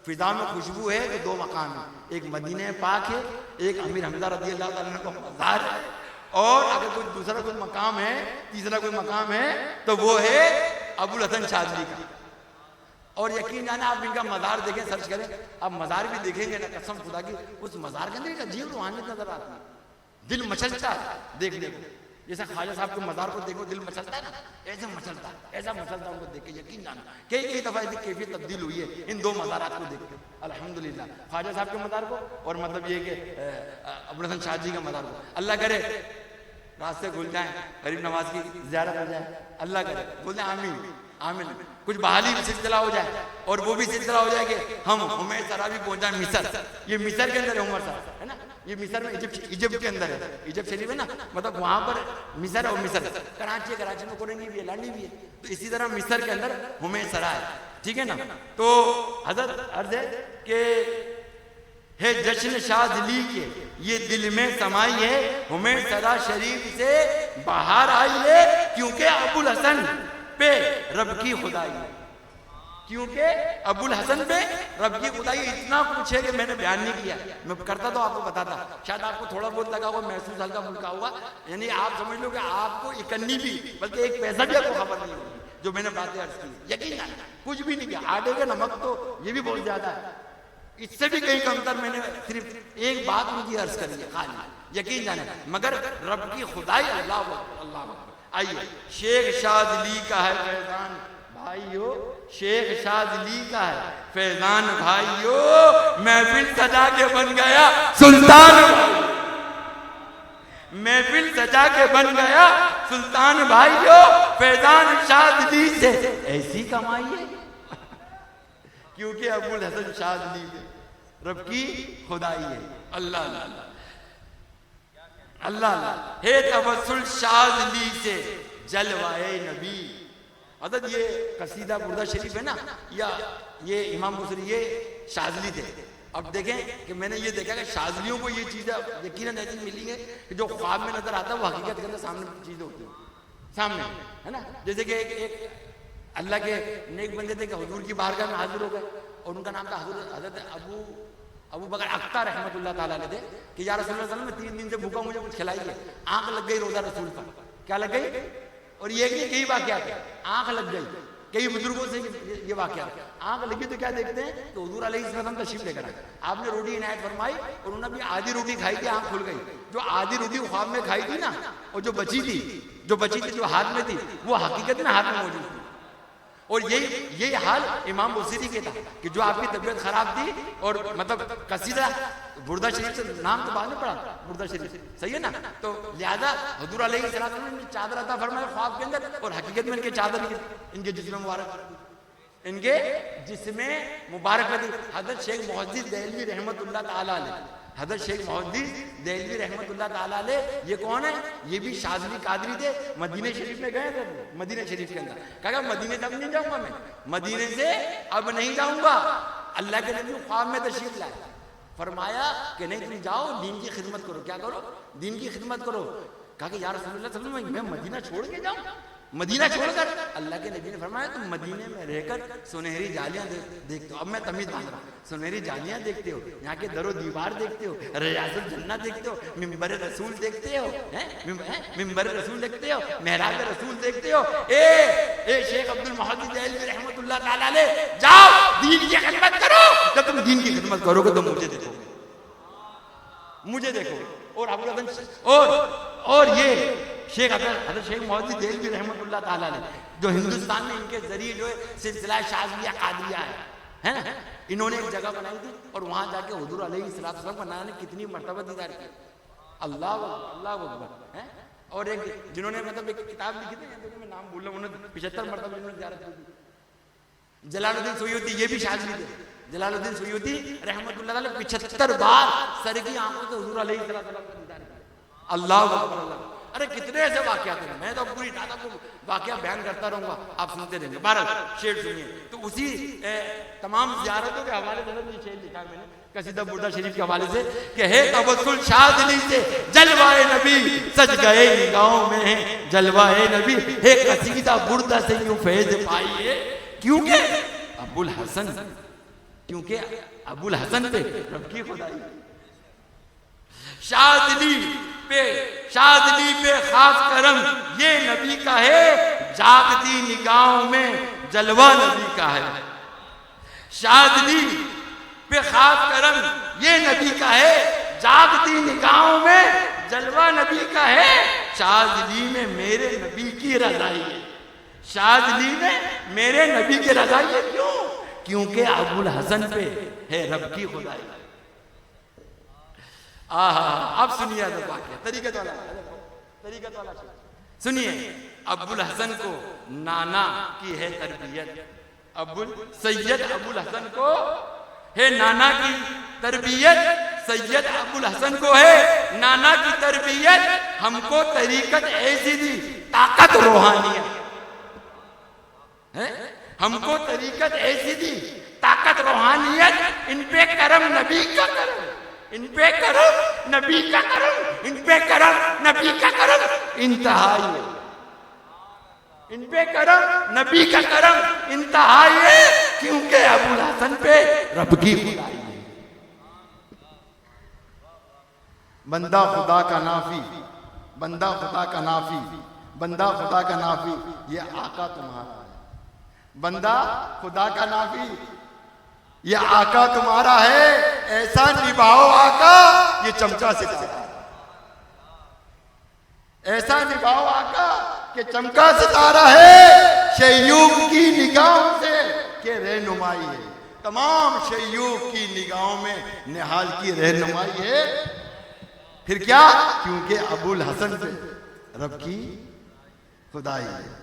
फिजा में खुशबू है तो 2 मकाम है, एक मदीने पाक है, एक अमीर हमजा रज़ी अल्लाह ताला अन्हु का मज़ार है, और अगर कोई दूसरा कोई मकाम है, तीसरा कोई मकाम है तो वो है अबुल हसन शाज़िली का। और यकीन जाना आप इनका मज़ार देखें, सर्च करें, आप मज़ार भी देखेंगे ना, कसम खुदा की उस मज़ार के अंदर एक अजीब रूहानियत नजर आती है, दिल मचलता है देखने को। जैसे ख्वाजा साहब के मज़ार को देखो दिल मचलता है ना, ऐसा मचलता उनको देख के यकीन जाना कई दफ़ा ऐसी कैफियत तब्दील हुई है इन 2 मज़ारात को देख के अल्हम्दुलिल्लाह। ख्वाजा साहब के मज़ार को और मतलब ये कि अबुल हसन शाज़िली का मज़ार को। अल्लाह करे रास्ते खुल जाए, गरीब नवाज की ज़ियारत हो जाए, अल्लाह करे, बोलते आमीन आमीन। कुछ बहाली भी सिलसिला हो जाए और वो भी सिलसिला हो जाए कि हम हुमें सरा भी पहुंच जाए मिस्र। ये मिस्र के अंदर है उमर साहब, है ना, ये मिस्र में इजिप्ट के अंदर है, इजिप्ट शरीफ है ना, मतलब वहां पर मिस्र और मिस्र कराची में कोरंगी भी है, लांडी भी है, तो इसी तरह मिस्र के अंदर हुमें सरा है, ठीक है ना। तो हजरत अर्ज है कि है जश्न शाज़िली के ये दिल में समाई है, हुमें सरा शरीफ से बाहर आई है, क्योंकि अबुल हसन पे रब की खुदाई है, क्योंकि अबुल हसन पे रब की खुदाई। इतना कुछ है कि मैंने बयान नहीं किया, मैं करता तो आपको बताता, शायद आपको थोड़ा बहुत लगा होगा, महसूस हल्का फुल्का होगा, यानी आप समझ लो कि आपको इकन्नी भी बल्कि 1 पैसा भी आपको खबर नहीं होगी जो मैंने बातें अर्ज की। यकीन जाना कुछ भी नहीं किया, आटे का नमक तो ये भी बहुत ज्यादा है, इससे भी कहीं कमतर मैंने सिर्फ एक बात उनकी अर्ज करी है खाली, यकीन जाने, मगर रब की खुदाई अल्लाह अल्लाह। आइए शेख शाज़िली का है फैजान भाइयों, शेख शाज़िली का है फैजान भाइयों, महफिल सजा के बन गया सुल्तान, महफिल सजा के बन गया सुल्तान भाइयों, फैजान शाज़िली से ऐसी कमाई है क्योंकि अबुल हसन शाज़ली पे रब की खुदाई है। अल्लाह अल्लाह अल्लाह अल्लाह हे तवस्सुल शाज़ली से जलवाए नबी। अदद ये कसीदा बुर्दा शरीफ है ना, या ये इमाम बुसरी ये शाज़ली थे। अब देखें कि मैंने ये देखा कि शाज़लियों को ये चीज़ें यकीनन ऐसी मिली है कि जो ख्वाब में नजर आता है वो हकीकत के अंदर सामने चीज़ें होती है, सामने है ना। जैसे कि एक अल्लाह के नेक बंदे थे कि हुजूर की बारगाह में हाजिर हो गए और उनका नाम था हज़रत अबू बकर अख्तर रहमतुल्लाह ताला अलैह थे कि या रसूलुल्लाह सल्लल्लाहु अलैहि वसल्लम मैं 3 दिन से भूखा, मुझे कुछ खिलाइए। आंख लग गई रोजा रसूल पर। क्या लग गई? और ये कई वाकयात है, आंख लग गई। कई बुजुर्गों से ये वाकया, आंख लगी तो क्या देखते हैं तो हुजूर अलैहिस्सलाम तशरीफ लेकर आए, आपने रोटी इनायत फरमाई और उन्होंने भी आधी रोटी खाई थी, आंख खुल गई। जो आधी रोटी ख्वाब में खाई थी ना, और जो बची थी जो हाथ में थी वो हकीकत में हाथ में मौजूद थी। और यही हाल इमाम बुसीरी के था कि जो आपकी तबीयत खराब थी और मतलब कसीदा बुर्दा शरीफ से नाम तो बाद में पड़ा, बुर्दा शरीफ सही है ना, तो लिहाजा हुजूर अलैहिस्सलाम ने चादर अता फरमाया ख्वाब के अंदर, और हकीकत में इनके चादर इनके जिस्म मुबारक थी। हजरत शेख मोहद्दिस देहलवी रहमतुल्लाह ताला अलैह, हजरत शेख मोहद्दिस देहलवी रहमतुल्लाह ताला अलैह ये कौन है? ये भी शाज़ली कादरी थे। मदीने शरीफ में गए थे, मदीने शरीफ के अंदर कहा मदीने तब नहीं जाऊंगा मैं, मदीने से अब नहीं जाऊंगा। अल्लाह के नबी ख्वाब में तशरीफ लाए, फरमाया कि नहीं तुम जाओ दीन की खिदमत करो। क्या करो? दीन की खिदमत करो। कहा कि या रसूलुल्लाह सल्लल्लाहु अलैहि वसल्लम मैं मदीना छोड़ के जाऊं? मदीना छोड़कर? अल्लाह के नबी ने फरमाया तुम मदीने में रहकर सुनहरी जालियां देखते हो। अब मैं तमीज बांध रहा हूं, सुनहरी जालियां देखते हो, यहाँ के दरो दीवार देखते हो, रियाजुल जन्नत देखते हो, मिंबर रसूल देखते हो, मिंबर रसूल देखते हो, मेहराब रसूल देखते हो। ए शेख अब्दुल मोहद्दिस देहलवी रहमतुल्लाह ताला अलैह, जाओ दीन की खिदमत करो। जब तुम दीन की खिदमत करोगे तो मुझे देखो। और अबू हसन और ये शेख हजरत शेख मोहद्दिस देहलवी रहमतुल्लाह ताला अलैह जो हिंदुस्तान में इनके जरिए जो है सिलसिला शाज़लिया कादरिया है ना, इन्होंने एक जगह बनाई थी और वहां जाके हुजूर अलैहिस्सलाम का नाम ने कितनी मर्तबा दीदार किया। अल्लाह अकबर है। और एक जिन्होंने मतलब एक किताब लिखी थी, मैं नाम भूल रहा हूं, उन्होंने 75 मर्तबा जिन्होंने ज़ियारत की थी। जलालुद्दीन सुयूती, ये भी शाज़ली थे। जलालुद्दीन सुयूती रहमतुल्लाह अलैह 75 बार सर की आंखों से हुजूर अलैहिस्सलाम का दीदार किया। अल्लाह अकबर अल्लाह। अरे कितने ऐसे वाकयात हैं, मैं तो पूरी टाटा को वाकया बयान करता रहूंगा, आप सुनते रहेंगे। बारह शेर सुनिए। तो उसी तमाम ज़ियारतों के हवाले से ये शेर लिखा है मैंने कसीदा बुर्दा शरीफ के हवाले से कि हे तवस्सुल शाज़ली से जलवाए नबी सज गए निगाहों में है जलवाए नबी। हे कसीदा बुर्दा से यूं फैज़ पाइए क्योंकि अबुल हसन पे रब की खुदाई। शाज़ली पे खास करम ये नबी का है, जागती निगाहों में जलवा नबी का है। शाज़ली पे खास करम ये नबी का है, जागती निगाहों में जलवा नबी का है। शाज़ली में मेरे नबी की रज़ाई है, शाज़ली में मेरे नबी की रज़ाई है। क्यों? क्योंकि अबुल हसन पे है रब की खुदाई। अब सुनिए तरीक़त वाला सुनिए। अबुल हसन को नाना की है तरबियत, सैयद अबुल हसन को है नाना की तरबियत, सैयद अबुल हसन को है नाना की तरबियत। हमको तरीक़त ऐसी दी ताकत रूहानियत है, हमको तरीक़त ऐसी दी ताकत रूहानियत। इन पे करम नबी का करम, इन पे करम नबी का करम, इन पे करम नबी का करम इंतहाई है, इन पे करम नबी का करम इंतहाई है। क्योंकि अबुल हसन पे रब की खुदाई है। बंदा खुदा का नाफी, बंदा खुदा का नाफी, बंदा खुदा का नाफी, ये आका तुम्हारा है। बंदा खुदा का नाफी, ये आका तुम्हारा है। ऐसा निभाओ आका ये चमका सितारा, ऐसा निभाओ आका कि चमका सितारा है। शयूब की निगाहों से के रहनुमाई है, तमाम शयूब की निगाहों में निहाल की रहनुमाई है। फिर क्या? क्योंकि अबुल हसन पे रब की खुदाई है।